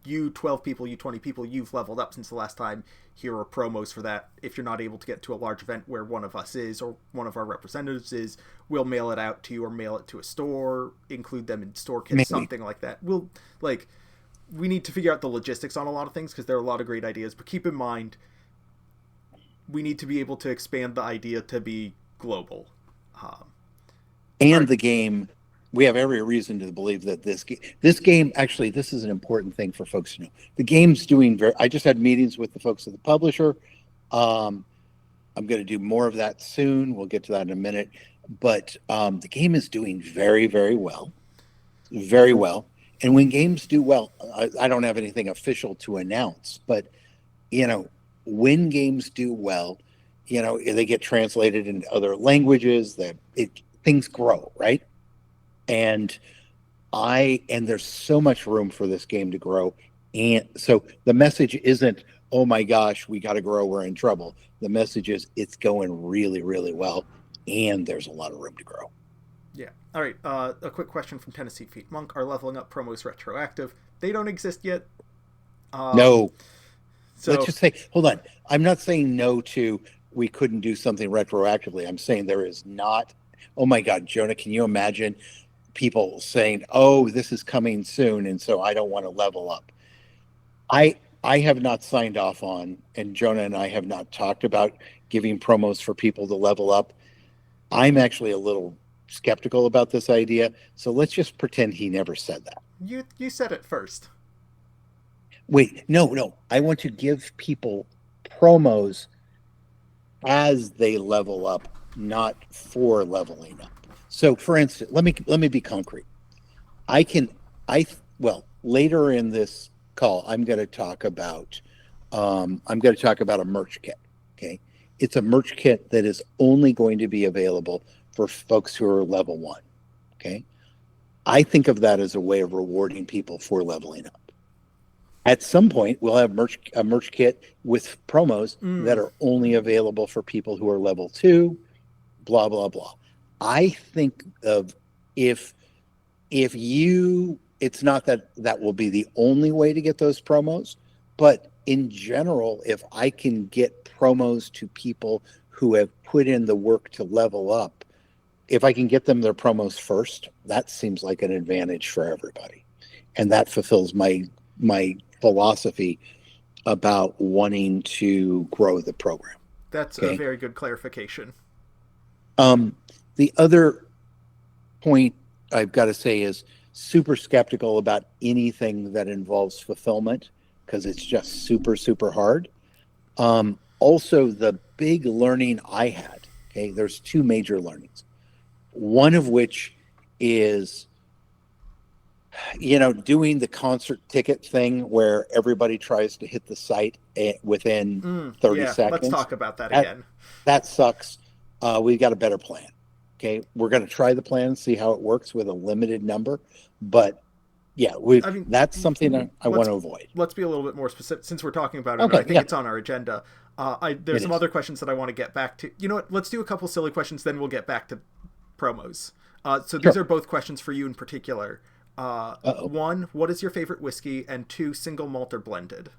you 12 people, you 20 people, you've leveled up since the last time, here are promos for that. If you're not able to get to a large event where one of us is, or one of our representatives is, we'll mail it out to you, or mail it to a store, include them in store kits, something like that. We need to figure out the logistics on a lot of things, because there are a lot of great ideas, but keep in mind, we need to be able to expand the idea to be global. The game, we have every reason to believe that this game, actually, this is an important thing for folks to know. The game's doing I just had meetings with the folks at the publisher. I'm going to do more of that soon. We'll get to that in a minute. But the game is doing very, very well. Very well. And when games do well, I don't have anything official to announce, but, when games do well, they get translated into other languages, things grow, right? And there's so much room for this game to grow. And so the message isn't, oh my gosh, we got to grow, we're in trouble. The message is, it's going really, really well, and there's a lot of room to grow. Yeah. All right. A quick question from Tennessee Feet Monk. Are leveling up promos retroactive? They don't exist yet. No. So let's just say, hold on. I'm not saying no to, we couldn't do something retroactively. I'm saying there is not. Oh my God, Jonah, can you imagine people saying, oh, this is coming soon, and so I don't want to level up? I have not signed off on, and Jonah and I have not talked about giving promos for people to level up. I'm actually a little skeptical about this idea, so let's just pretend he never said that. You said it first. Wait, no. I want to give people promos as they level up, not for leveling up. So, for instance, let me be concrete. Later in this call, I'm going to talk about a merch kit. Okay, it's a merch kit that is only going to be available for folks who are level 1. Okay, I think of that as a way of rewarding people for leveling up. At some point, we'll have a merch kit with promos that are only available for people who are level 2. blah blah blah. I think of if it's not that that will be the only way to get those promos, but in general, if I can get promos to people who have put in the work to level up, if I can get them their promos first, that seems like an advantage for everybody. And that fulfills my philosophy about wanting to grow the program. That's a very good clarification. The other point I've got to say is super skeptical about anything that involves fulfillment because it's just super, super hard. Also, the big learning I had, there's two major learnings. One of which is, doing the concert ticket thing where everybody tries to hit the site within 30 seconds. Let's talk about that again. That sucks. We've got a better plan. Okay, we're going to try the plan and see how it works with a limited number, but yeah, that's something I want to avoid. Let's be a little bit more specific since we're talking about it. Okay, I think it's on our agenda. There's some other questions that I want to get back to. You know what? Let's do a couple silly questions, then we'll get back to promos. So these are both questions for you in particular. One, what is your favorite whiskey? And two, single malt or blended?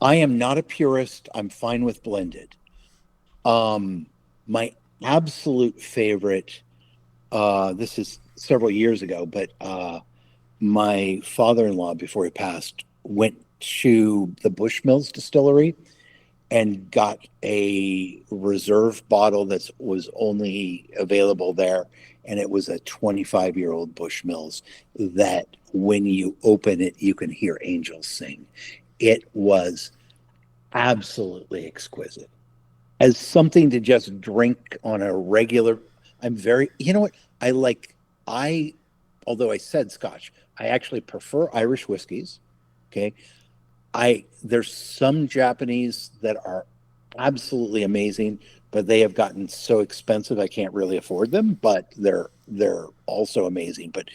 I am not a purist. I'm fine with blended. My absolute favorite, this is several years ago, but my father-in-law, before he passed, went to the Bushmills distillery and got a reserve bottle that was only available there. And it was a 25-year-old Bushmills that when you open it, you can hear angels sing. It was absolutely exquisite. As something to just drink on a regular, although I said Scotch, I actually prefer Irish whiskeys. Okay. There's some Japanese that are absolutely amazing, but they have gotten so expensive I can't really afford them, but they're also amazing. But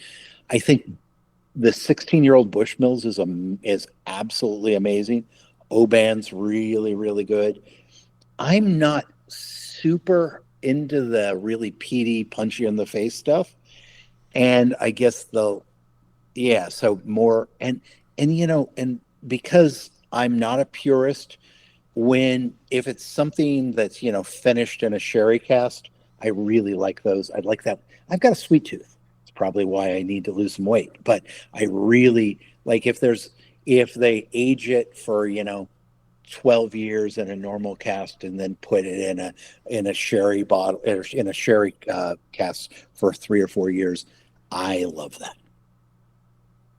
I think the 16-year-old Bushmills is absolutely amazing. Oban's really, really good. I'm not super into the really peaty, punchy in the face stuff. And I guess so more and because I'm not a purist, if it's something that's, finished in a sherry cast, I really like those. I like that. I've got a sweet tooth. It's probably why I need to lose some weight, but I really like if they age it for, 12 years in a normal cast and then put it in a sherry bottle or in a sherry cast for 3 or 4 years. I love that.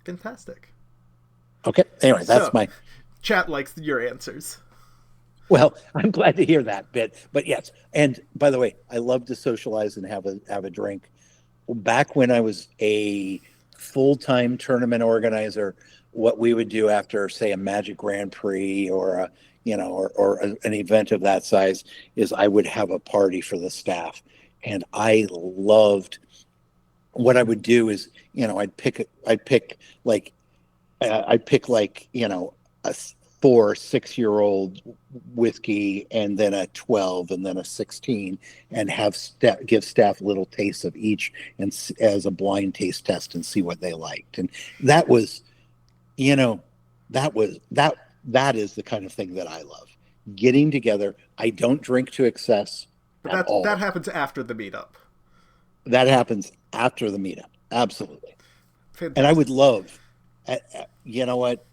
Fantastic. Okay. Anyway, that's my chat likes your answers. Well, I'm glad to hear that bit, but yes. And by the way, I love to socialize and have a drink. Back when I was a full-time tournament organizer, what we would do after, say, a Magic Grand Prix or an event of that size is I would have a party for the staff, and I loved. What I would do is, I'd pick like a 4 6-year-old whiskey and then a 12 and then a 16 and give staff little tastes of each and as a blind taste test and see what they liked. And that was, that is the kind of thing that I love. Getting together. I don't drink to excess. But that happens after the meetup. That happens after the meetup. Absolutely. Fantastic. And I would love, you know what,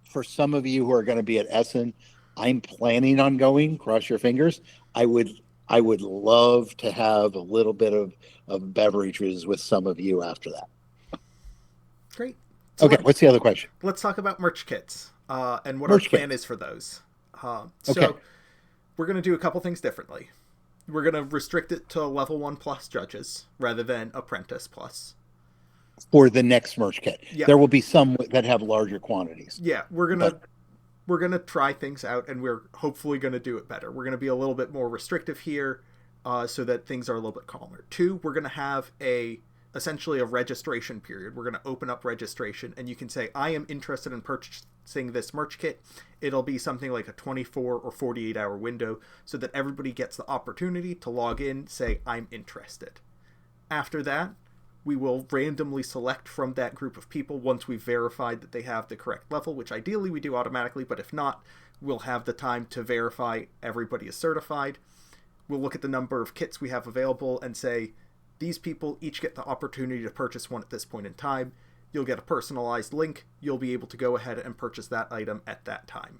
for some of you who are going to be at Essen, I'm planning on going, cross your fingers. I would love to have a little bit of beverages with some of you after that. Great. So okay, what's the other question? Let's talk about merch kits and what our plan is for those. So we're going to do a couple things differently. We're going to restrict it to level 1 plus judges rather than apprentice plus. For the next merch kit. Yeah. There will be some that have larger quantities. Yeah, we're gonna try things out, and we're hopefully going to do it better. We're going to be a little bit more restrictive here so that things are a little bit calmer. 2, we're going to have essentially a registration period. We're going to open up registration, and you can say, I am interested in purchasing this merch kit, it'll be something like a 24 or 48 hour window so that everybody gets the opportunity to log in, say, I'm interested. After that, we will randomly select from that group of people once we've verified that they have the correct level, which ideally we do automatically, but if not, we'll have the time to verify everybody is certified. We'll look at the number of kits we have available and say, these people each get the opportunity to purchase one at this point in time. You'll get a personalized link. You'll be able to go ahead and purchase that item at that time.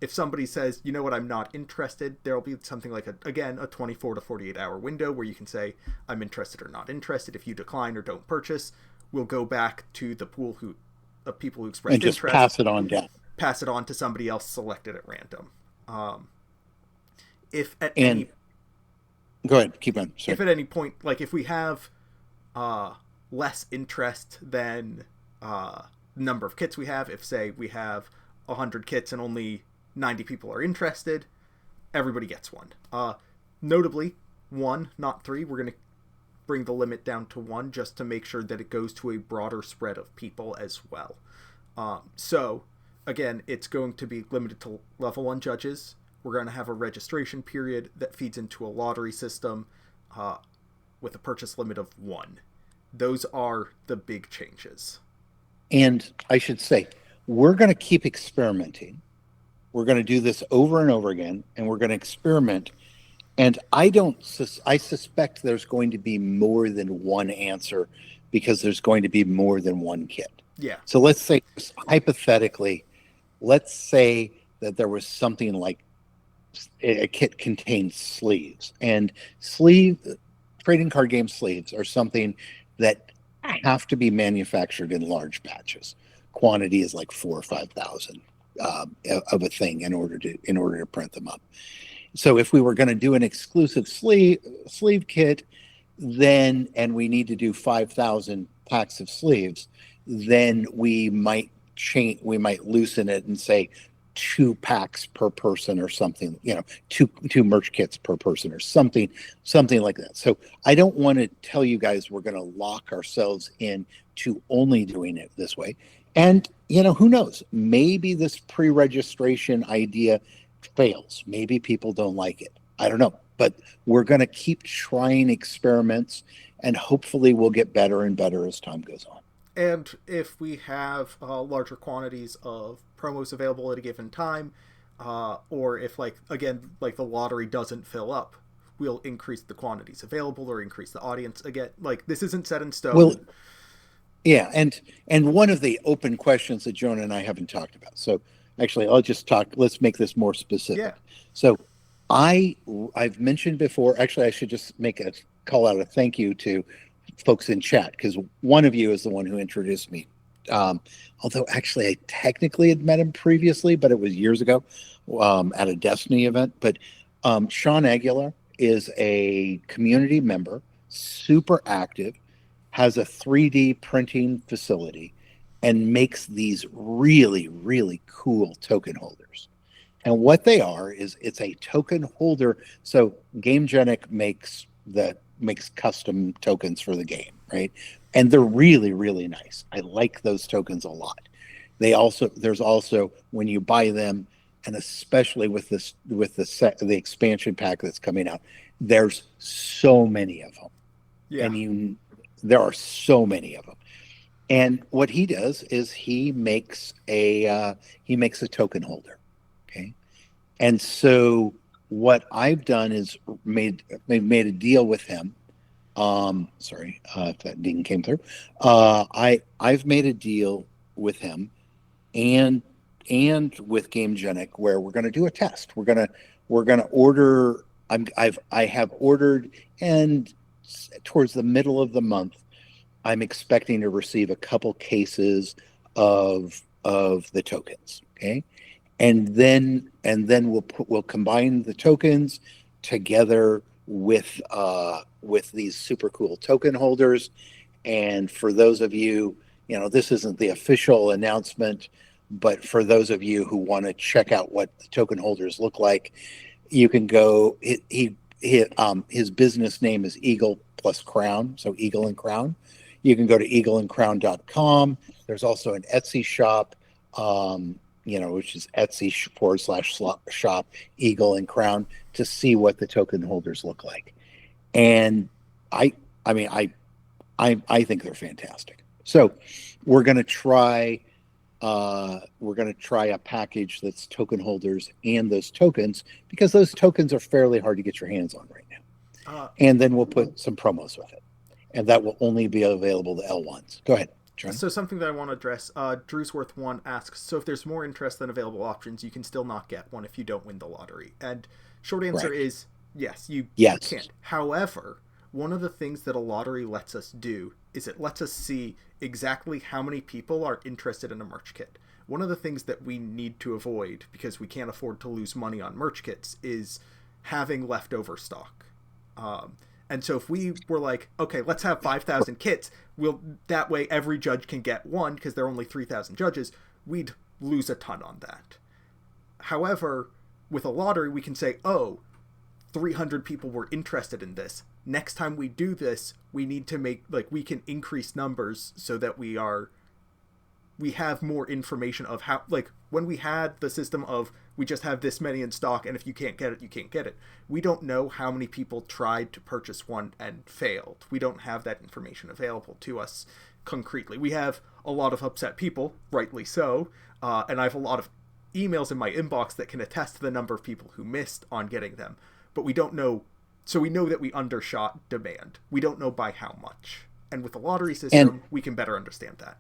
If somebody says, you know what, I'm not interested, there'll be something like, a 24 to 48 hour window where you can say, I'm interested or not interested. If you decline or don't purchase, we'll go back to the pool of people who expressed interest. And just pass it on down. Pass it on to somebody else selected at random. Go ahead, keep on. Sorry. If at any point, like if we have less interest than number of kits we have, if say we have 100 kits and only 90 people are interested, everybody gets one. Notably, 1, not 3. We're going to bring the limit down to 1 just to make sure that it goes to a broader spread of people as well. So, again, it's going to be limited to level 1 judges. We're going to have a registration period that feeds into a lottery system with a purchase limit of 1. Those are the big changes. And I should say, we're going to keep experimenting. We're going to do this over and over again, and we're going to experiment. And I suspect there's going to be more than one answer because there's going to be more than one kit. Yeah. So let's say, hypothetically, let's say that there was something like a kit contained sleeves, and trading card game sleeves are something that have to be manufactured in large batches. Quantity is like 4,000 or 5,000 of a thing in order to print them up. So if we were going to do an exclusive sleeve kit, then, and we need to do 5,000 packs of sleeves, then we might loosen it and say 2 packs per person or something, two merch kits per person or something like that. So I don't want to tell you guys we're going to lock ourselves in to only doing it this way. And, who knows? Maybe this pre-registration idea fails. Maybe people don't like it. I don't know. But we're going to keep trying experiments, and hopefully we'll get better and better as time goes on. And if we have larger quantities of promos available at a given time, or if, the lottery doesn't fill up, we'll increase the quantities available or increase the audience. Again, this isn't set in stone. Well, yeah, and one of the open questions that Jonah and I haven't talked about. So actually, let's make this more specific. Yeah. So I've mentioned before, actually I should just call out a thank you to folks in chat, because one of you is the one who introduced me. Although actually I technically had met him previously, but it was years ago at a Destiny event. But Sean Aguilar is a community member, super active, has a 3D printing facility, and makes these really, really cool token holders. And what they are is it's a token holder. So GameGenic makes custom tokens for the game, right? And they're really, really nice. I like those tokens a lot. There's also when you buy them, and especially with the expansion pack that's coming out, there's so many of them. Yeah. And there are so many of them. And what he does is he makes a token holder. Okay. And so what I've done is made a deal with him. Sorry if that ding came through. I've made a deal with him and with GameGenic where we're going to do a test. We're going to order. I have ordered, and towards the middle of the month, I'm expecting to receive a couple cases of the tokens. Okay. And then we'll combine the tokens together with these super cool token holders. And for those of you, this isn't the official announcement, but for those of you who want to check out what the token holders look like, you can go. His business name is Eagle plus Crown, so Eagle and Crown. You can go to eagleandcrown.com. There's also an Etsy shop. which is Etsy/shop Eagle and Crown, to see what the token holders look like. And I mean, I think they're fantastic. So we're going to try a package that's token holders and those tokens, because those tokens are fairly hard to get your hands on right now. And then we'll put some promos with it, and that will only be available to L1s. Go ahead, John. So something that I want to address, Drewsworth1 asks, so if there's more interest than available options, you can still not get one if you don't win the lottery. And short answer is yes, you can't. However, one of the things that a lottery lets us do is it lets us see exactly how many people are interested in a merch kit. One of the things that we need to avoid, because we can't afford to lose money on merch kits, is having leftover stock. And so if we were like, okay, let's have 5,000 kits, that way every judge can get one because there are only 3,000 judges, we'd lose a ton on that. However, with a lottery, we can say, 300 people were interested in this. Next time we do this, we need to we can increase numbers so that we have more information of how, when we had the system of we just have this many in stock, and if you can't get it, you can't get it. We don't know how many people tried to purchase one and failed. We don't have that information available to us concretely. We have a lot of upset people, rightly so, and I have a lot of emails in my inbox that can attest to the number of people who missed on getting them. But we don't know, so we know that we undershot demand. We don't know by how much. And with the lottery system, we can better understand that.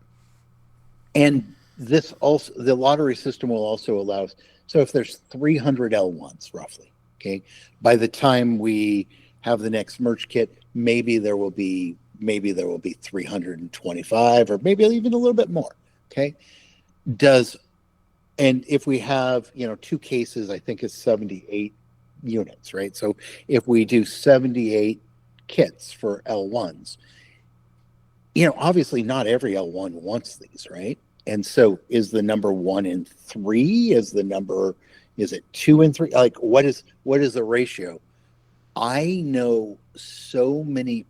And the lottery system will also allow us, so if there's 300 L1s roughly, okay, by the time we have the next merch kit, maybe there will be 325, or maybe even a little bit more, okay? And if we have, 2 cases, I think it's 78 units, right? So if we do 78 kits for L1s, obviously not every L1 wants these, right? And so is the number 1 in 3? Is it 2 in 3? Like, what is the ratio? I know so many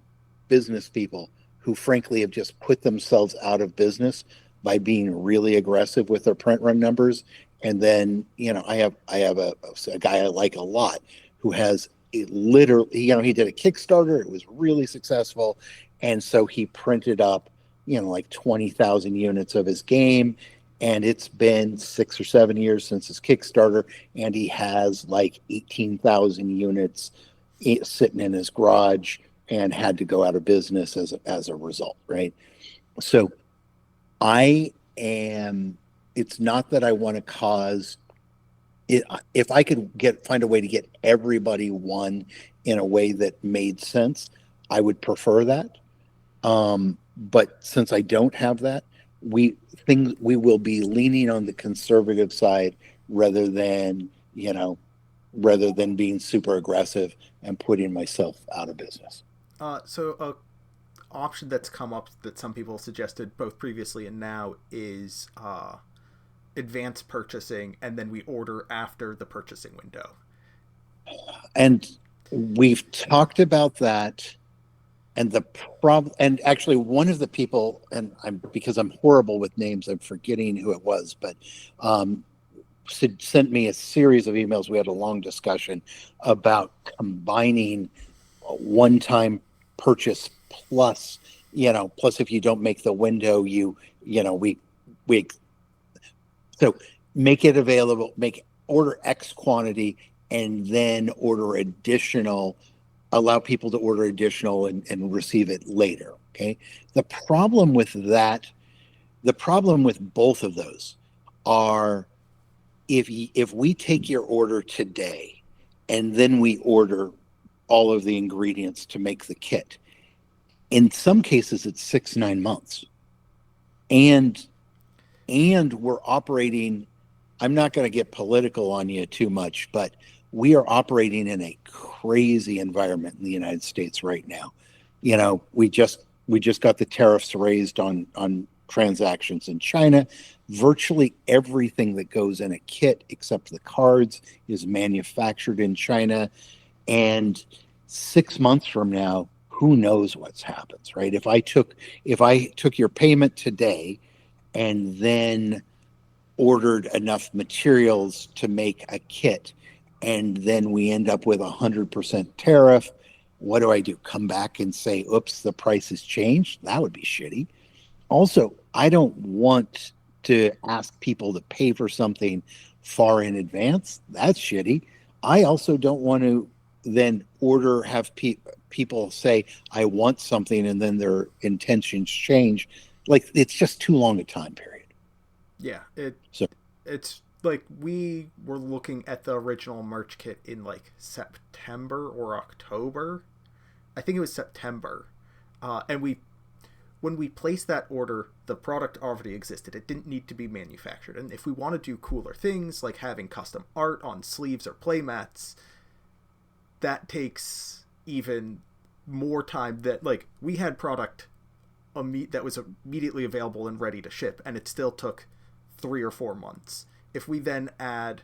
business people who frankly have just put themselves out of business by being really aggressive with their print run numbers. And then, I have a guy I like a lot who has he did a Kickstarter. It was really successful. And so he printed up, 20,000 units of his game. And it's been 6 or 7 years since his Kickstarter. And he has 18,000 units sitting in his garage and had to go out of business as a result, right? So it's not that I want to cause it. If I could find a way to get everybody one in a way that made sense, I would prefer that. But since I don't have that, we will be leaning on the conservative side rather than being super aggressive and putting myself out of business. So a option that's come up that some people suggested both previously and now is advance purchasing, and then we order after the purchasing window. And we've talked about that. And and actually one of the people, and because I'm horrible with names, I'm forgetting who it was, but sent me a series of emails. We had a long discussion about combining one-time purchase plus if you don't make the window, so make it available, order X quantity, and then allow people to order additional and receive it later. Okay. The problem with both of those are if we take your order today and then we order all of the ingredients to make the kit, in some cases it's 6-9 months. And we're operating, I'm not going to get political on you too much, but we are operating in a crazy environment in the United States right now. We just got the tariffs raised on transactions in China. Virtually everything that goes in a kit except the cards is manufactured in China. And 6 months from now, who knows what's happens, right? If I took your payment today and then ordered enough materials to make a kit, and then we end up with 100% tariff. What do I do? Come back and say, oops, the price has changed? That would be shitty. Also, I don't want to ask people to pay for something far in advance. That's shitty. I also don't want to then have people say, I want something, and then their intentions change. Like, it's just too long a time period. Yeah, it's like we were looking at the original merch kit in like September or October. I think it was September. And when we placed that order, the product already existed. It didn't need to be manufactured. And if we want to do cooler things like having custom art on sleeves or playmats, that takes even more time. That, like, we had product that was immediately available and ready to ship, and it still took 3 or 4 months. If we then add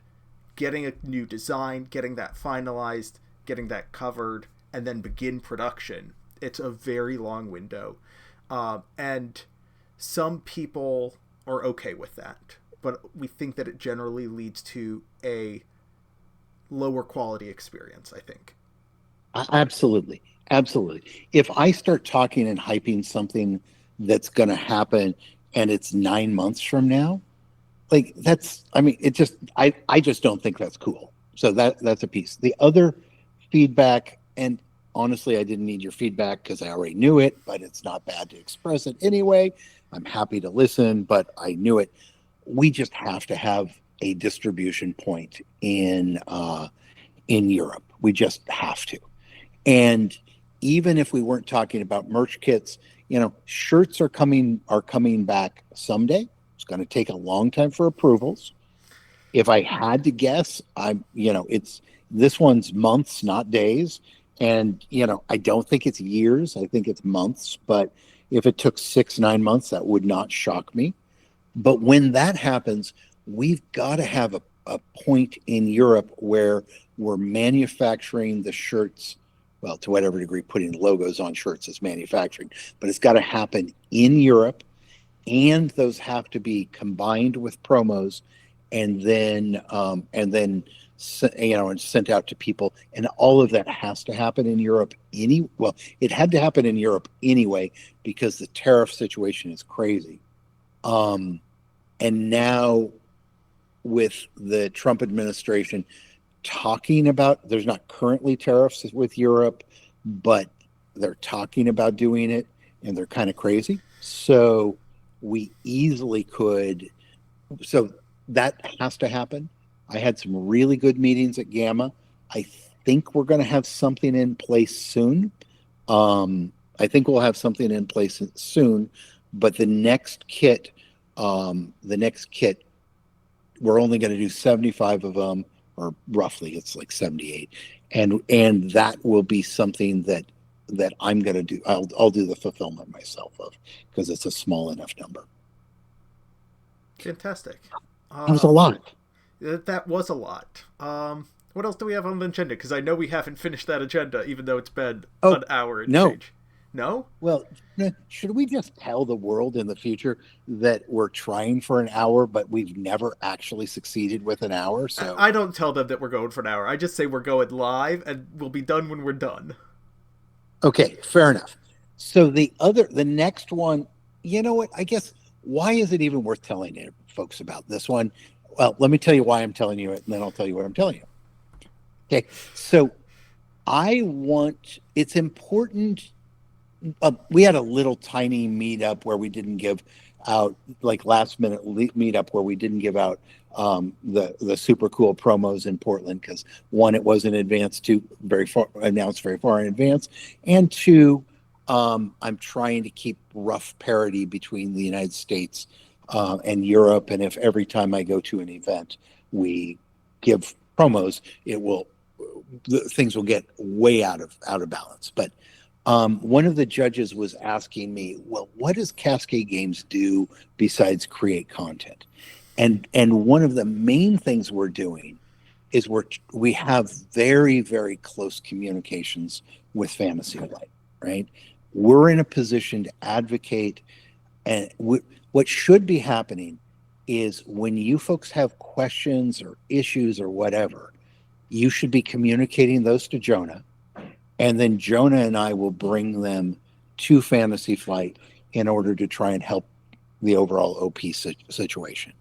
getting a new design, getting that finalized, getting that covered, and then begin production, it's a very long window. And some people are okay with that, but we think that it generally leads to a lower quality experience, I think. Absolutely. Absolutely. If I start talking and hyping something that's going to happen and it's 9 months from now, like, that's, I mean, it just, I just don't think that's cool. So that's a piece. The other feedback, and honestly, I didn't need your feedback because I already knew it, but it's not bad to express it anyway. I'm happy to listen, but I knew it. We just have to have a distribution point in Europe. We just have to. And even if we weren't talking about merch kits, shirts are coming back someday. It's going to take a long time for approvals. If I had to guess, this one's months, not days. And, I don't think it's years. I think it's months. But if it took 6-9 months, that would not shock me. But when that happens, we've got to have a point in Europe where we're manufacturing the shirts. Well, to whatever degree putting logos on shirts is manufacturing, but it's got to happen in Europe, and those have to be combined with promos, and then and sent out to people, and all of that has to happen in Europe. It had to happen in Europe anyway because the tariff situation is crazy. And now with the Trump administration talking about, there's not currently tariffs with Europe, but they're talking about doing it, and they're kind of crazy. So we easily could. So that has to happen. I had some really good meetings at Gamma. I think we're going to have something in place soon. I think we'll have something in place soon, but the next kit, we're only going to do 75 of them, or roughly it's like 78, and that will be something that I'm going to do. I'll do the fulfillment myself of, because it's a small enough number. Fantastic. It was a lot. That was a lot. What else do we have on the agenda? Because I know we haven't finished that agenda, even though it's been an hour and change. No? Well, should we just tell the world in the future that we're trying for an hour, but we've never actually succeeded with an hour? So I don't tell them that we're going for an hour. I just say we're going live, and we'll be done when we're done. Okay, fair enough. So the next one, you know what? I guess, why is it even worth telling folks about this one? Well, let me tell you why I'm telling you it, and then I'll tell you what I'm telling you. Okay, so it's important. We had a little tiny meetup where we didn't give out, like, last minute meetup where we didn't give out the super cool promos in Portland because, one, it wasn't announced very far in advance, and two, I'm trying to keep rough parity between the United States and Europe, and if every time I go to an event we give promos, things will get way out of balance. But one of the judges was asking me, well, what does Cascade Games do besides create content? And one of the main things we're doing is we have very, very close communications with Fantasy Flight, right? We're in a position to advocate, and what should be happening is when you folks have questions or issues or whatever, you should be communicating those to Jonah, and then Jonah and I will bring them to Fantasy Flight in order to try and help the overall OP situation.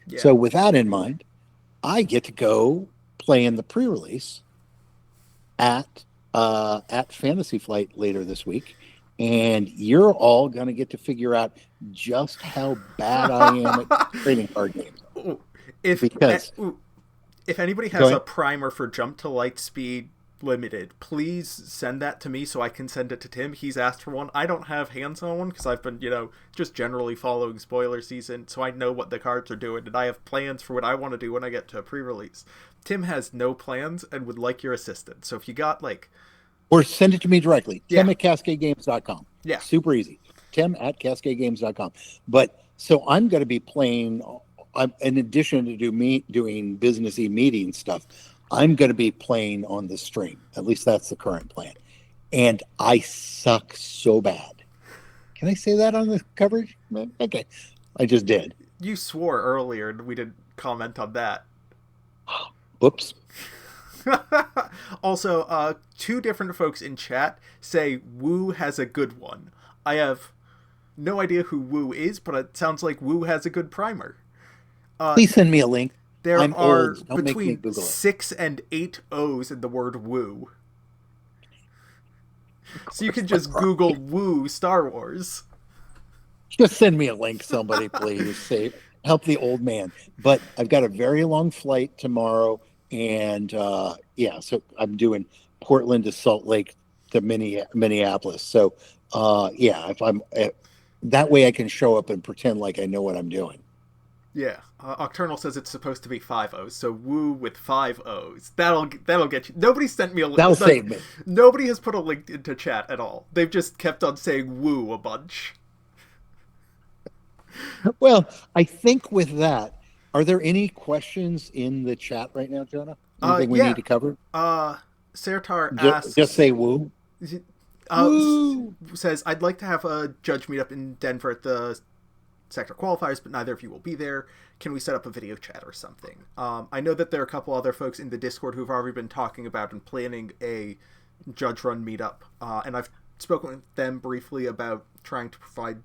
Yeah. So with that in mind, I get to go play in the pre-release at Fantasy Flight later this week, and you're all going to get to figure out just how bad I am at trading card games. If anybody has a primer for Jump to Lightspeed Limited, please send that to me so I can send it to Tim. He's asked for one. I don't have hands on one because I've been, just generally following spoiler season, so I know what the cards are doing, and I have plans for what I want to do when I get to a pre-release. Tim has no plans and would like your assistance. So if you got or send it to me directly. Tim at CascadeGames.com. Yeah. Super easy. Tim at CascadeGames.com. But so I'm going to be playing, in addition to doing businessy meeting stuff, I'm going to be playing on the stream. At least that's the current plan. And I suck so bad. Can I say that on the coverage? Okay. I just did. You swore earlier and we didn't comment on that. Whoops. Also, two different folks in chat say Woo has a good one. I have no idea who Woo is, but it sounds like Woo has a good primer. Please send me a link. There are between 6 and 8 O's in the word Woo. So you can just Google Woo Star Wars. Just send me a link, somebody, please. Help the old man. But I've got a very long flight tomorrow. And so I'm doing Portland to Salt Lake to Minneapolis. So if I'm that way, I can show up and pretend like I know what I'm doing. Yeah, Octernal says it's supposed to be 5 O's, so Woo with 5 O's. That'll get you. Nobody sent me a link. That'll save me. Nobody has put a link into chat at all. They've just kept on saying Woo a bunch. Well, I think with that, are there any questions in the chat right now, Jonah? Anything we need to cover? Sertar asks... Just say Woo. Woo! Says, I'd like to have a judge meetup in Denver at the sector qualifiers, but neither of you will be there. Can we set up a video chat or something? I know that there are a couple other folks in the Discord who've already been talking about and planning a judge-run meetup, and I've spoken with them briefly about trying to provide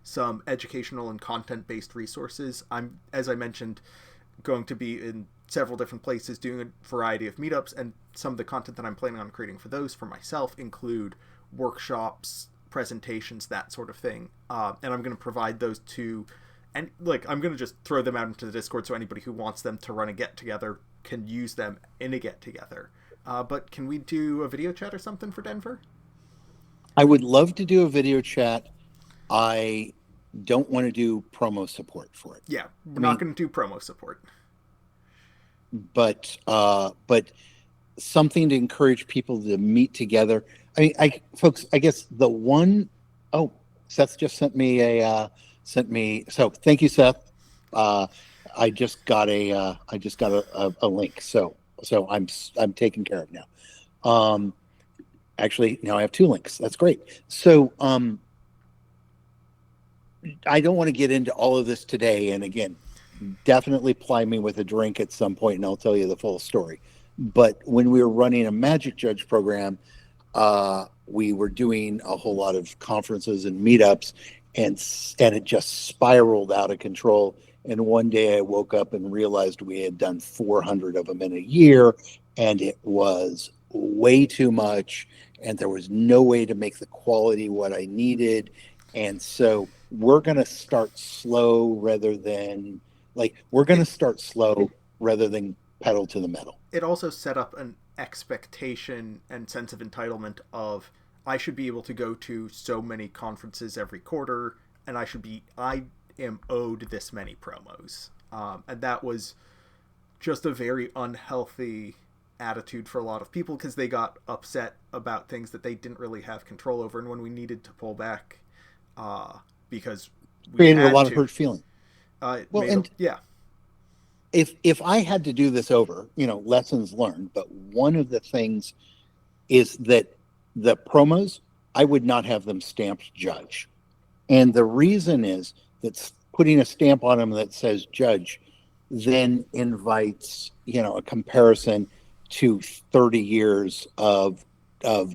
some educational and content-based resources. I'm, as I mentioned, going to be in several different places doing a variety of meetups, and some of the content that I'm planning on creating for those for myself include workshops, presentations, that sort of thing. And I'm going to provide those to, and I'm going to just throw them out into the Discord so anybody who wants them to run a get-together can use them in a get-together. But can we do a video chat or something for Denver? I would love to do a video chat. I don't want to do promo support for it. Yeah, we're not going to do promo support. But something to encourage people to meet together. Folks, I guess the one, Seth just sent me so thank you, Seth. I just got a link. So I'm taken care of now. Actually, now I have 2 links. That's great. So, I don't want to get into all of this today. And again, definitely ply me with a drink at some point and I'll tell you the full story. But when we were running a Magic Judge program, we were doing a whole lot of conferences and meetups, and it just spiraled out of control. And one day I woke up and realized we had done 400 of them in a year, and it was way too much, and there was no way to make the quality what I needed. And so we're going to start slow rather than pedal to the metal. It also set up an expectation and sense of entitlement of, I should be able to go to so many conferences every quarter, and I am owed this many promos. And that was just a very unhealthy attitude for a lot of people, because they got upset about things that they didn't really have control over, and when we needed to pull back, because we created a lot of hurt feeling. If I had to do this over, lessons learned, but one of the things is that the promos, I would not have them stamped judge. And the reason is that putting a stamp on them that says judge then invites, a comparison to 30 years of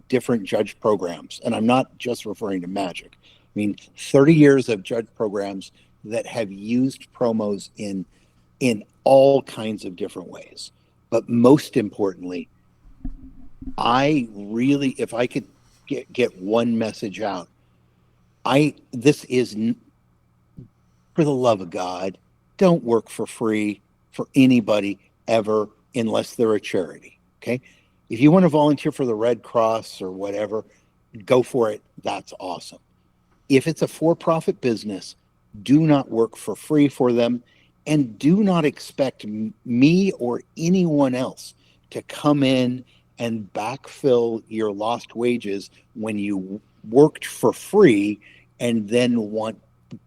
different judge programs. And I'm not just referring to Magic. I mean, 30 years of judge programs that have used promos in all kinds of different ways. But most importantly, I really, if I could get one message out, this is, for the love of God, don't work for free for anybody ever unless they're a charity. Okay. If you want to volunteer for the Red Cross or whatever, go for it. That's awesome. If it's a for-profit business, do not work for free for them, and do not expect me or anyone else to come in and backfill your lost wages when you worked for free and then want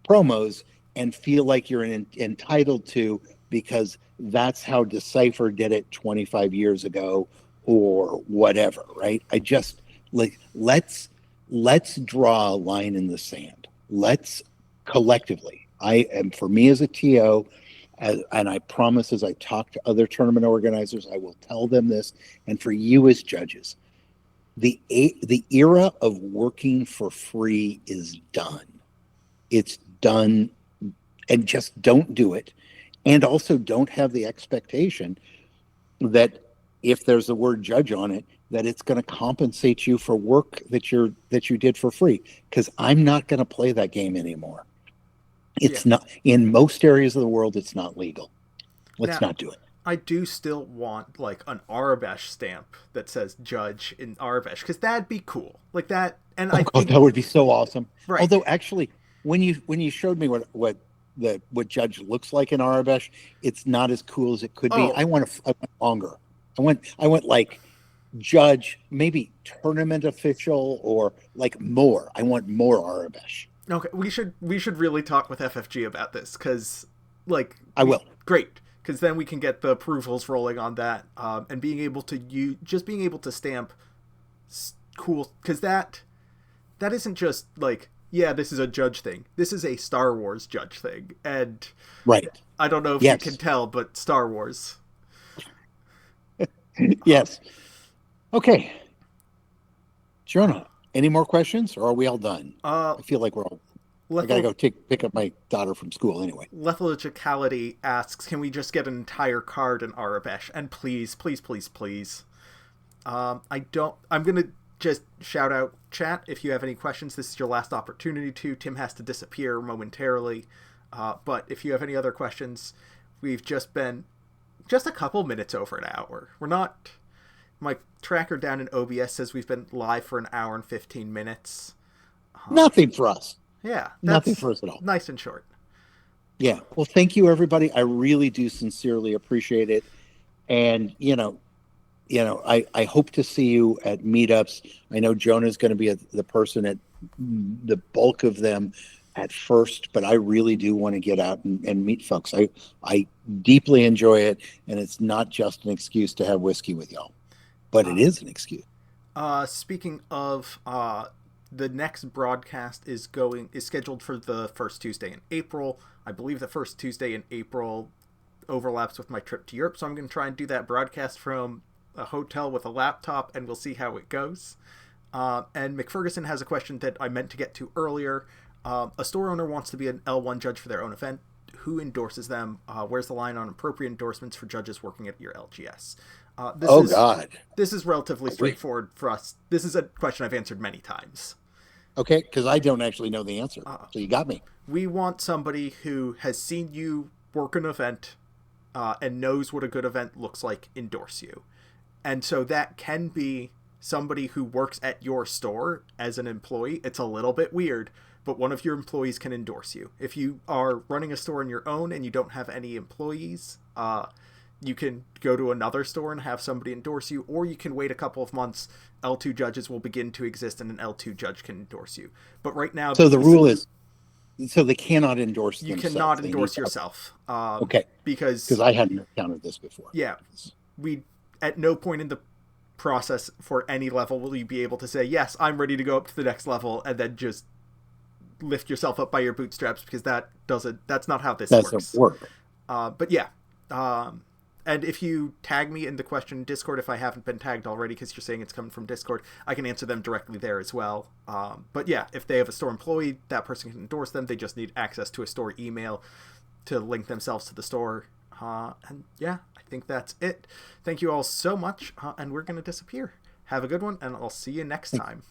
promos and feel like you're entitled to, because that's how Decipher did it 25 years ago or whatever, right? I just let's draw a line in the sand. Let's collectively, for me as a TO, and I promise as I talk to other tournament organizers, I will tell them this, and for you as judges, the era of working for free is done. It's done, and just don't do it. And also don't have the expectation that if there's the word judge on it, that it's going to compensate you for work that you did for free. Because I'm not going to play that game anymore. It's not, in most areas of the world, it's not legal. Let's not do it. I do still want like an Arabesh stamp that says judge in Arabesh, because that'd be cool. Like that, and I think that would be so awesome. Right. Although actually, when you showed me what judge looks like in Arabesh, it's not as cool as it could be. I went longer. I went like judge, maybe tournament official, or like more. I want more Arabesh. Okay, we should really talk with FFG about this, because like I will. Great, because then we can get the approvals rolling on that, and being able to stamp cool, because that isn't just like, yeah, this is a judge thing. This is a Star Wars judge thing, and right. I don't know if you can tell, but Star Wars. Yes. Okay. Jonah, any more questions, or are we all done? I feel like we're all. I gotta go pick up my daughter from school anyway. Lethalogicality asks, can we just get an entire card in Arabesh? And please, please, please, please. I'm gonna just shout out chat. If you have any questions, this is your last opportunity to. Tim has to disappear momentarily. But if you have any other questions, we've just been just a couple minutes over an hour. We're not... My tracker down in OBS says we've been live for an hour and 15 minutes. Nothing for us. Yeah. Nothing for us at all. Nice and short. Yeah. Well, thank you, everybody. I really do sincerely appreciate it. And, I hope to see you at meetups. I know Jonah's going to be the person at the bulk of them at first, but I really do want to get out and meet folks. I deeply enjoy it, and it's not just an excuse to have whiskey with y'all, but it is an excuse. Speaking of, the next broadcast is scheduled for the first Tuesday in April. I believe the first Tuesday in April overlaps with my trip to Europe, so I'm going to try and do that broadcast from a hotel with a laptop, and we'll see how it goes. And McFerguson has a question that I meant to get to earlier. A store owner wants to be an L1 judge for their own event. Who endorses them? Where's the line on appropriate endorsements for judges working at your LGS? God. This is relatively straightforward for us. This is a question I've answered many times. Okay, because I don't actually know the answer. So you got me. We want somebody who has seen you work an event and knows what a good event looks like endorse you. And so that can be somebody who works at your store as an employee. It's a little bit weird, but one of your employees can endorse you. If you are running a store on your own and you don't have any employees, you can go to another store and have somebody endorse you, or you can wait a couple of months. L2 judges will begin to exist and an L2 judge can endorse you. But right now... So the rule is, so they cannot endorse you themselves. Cannot endorse yourself. Okay. Because I hadn't encountered this before. Yeah. We, at no point in the process for any level will you be able to say, yes, I'm ready to go up to the next level, and then just lift yourself up by your bootstraps, because that's not how this doesn't works. work. But yeah, and if you tag me in the question in Discord, if I haven't been tagged already, because you're saying it's coming from Discord, I can answer them directly there as well. But yeah, if they have a store employee, that person can endorse them. They just need access to a store email to link themselves to the store. And yeah, I think that's it. Thank you all so much, and we're going to disappear. Have a good one, and I'll see you next time.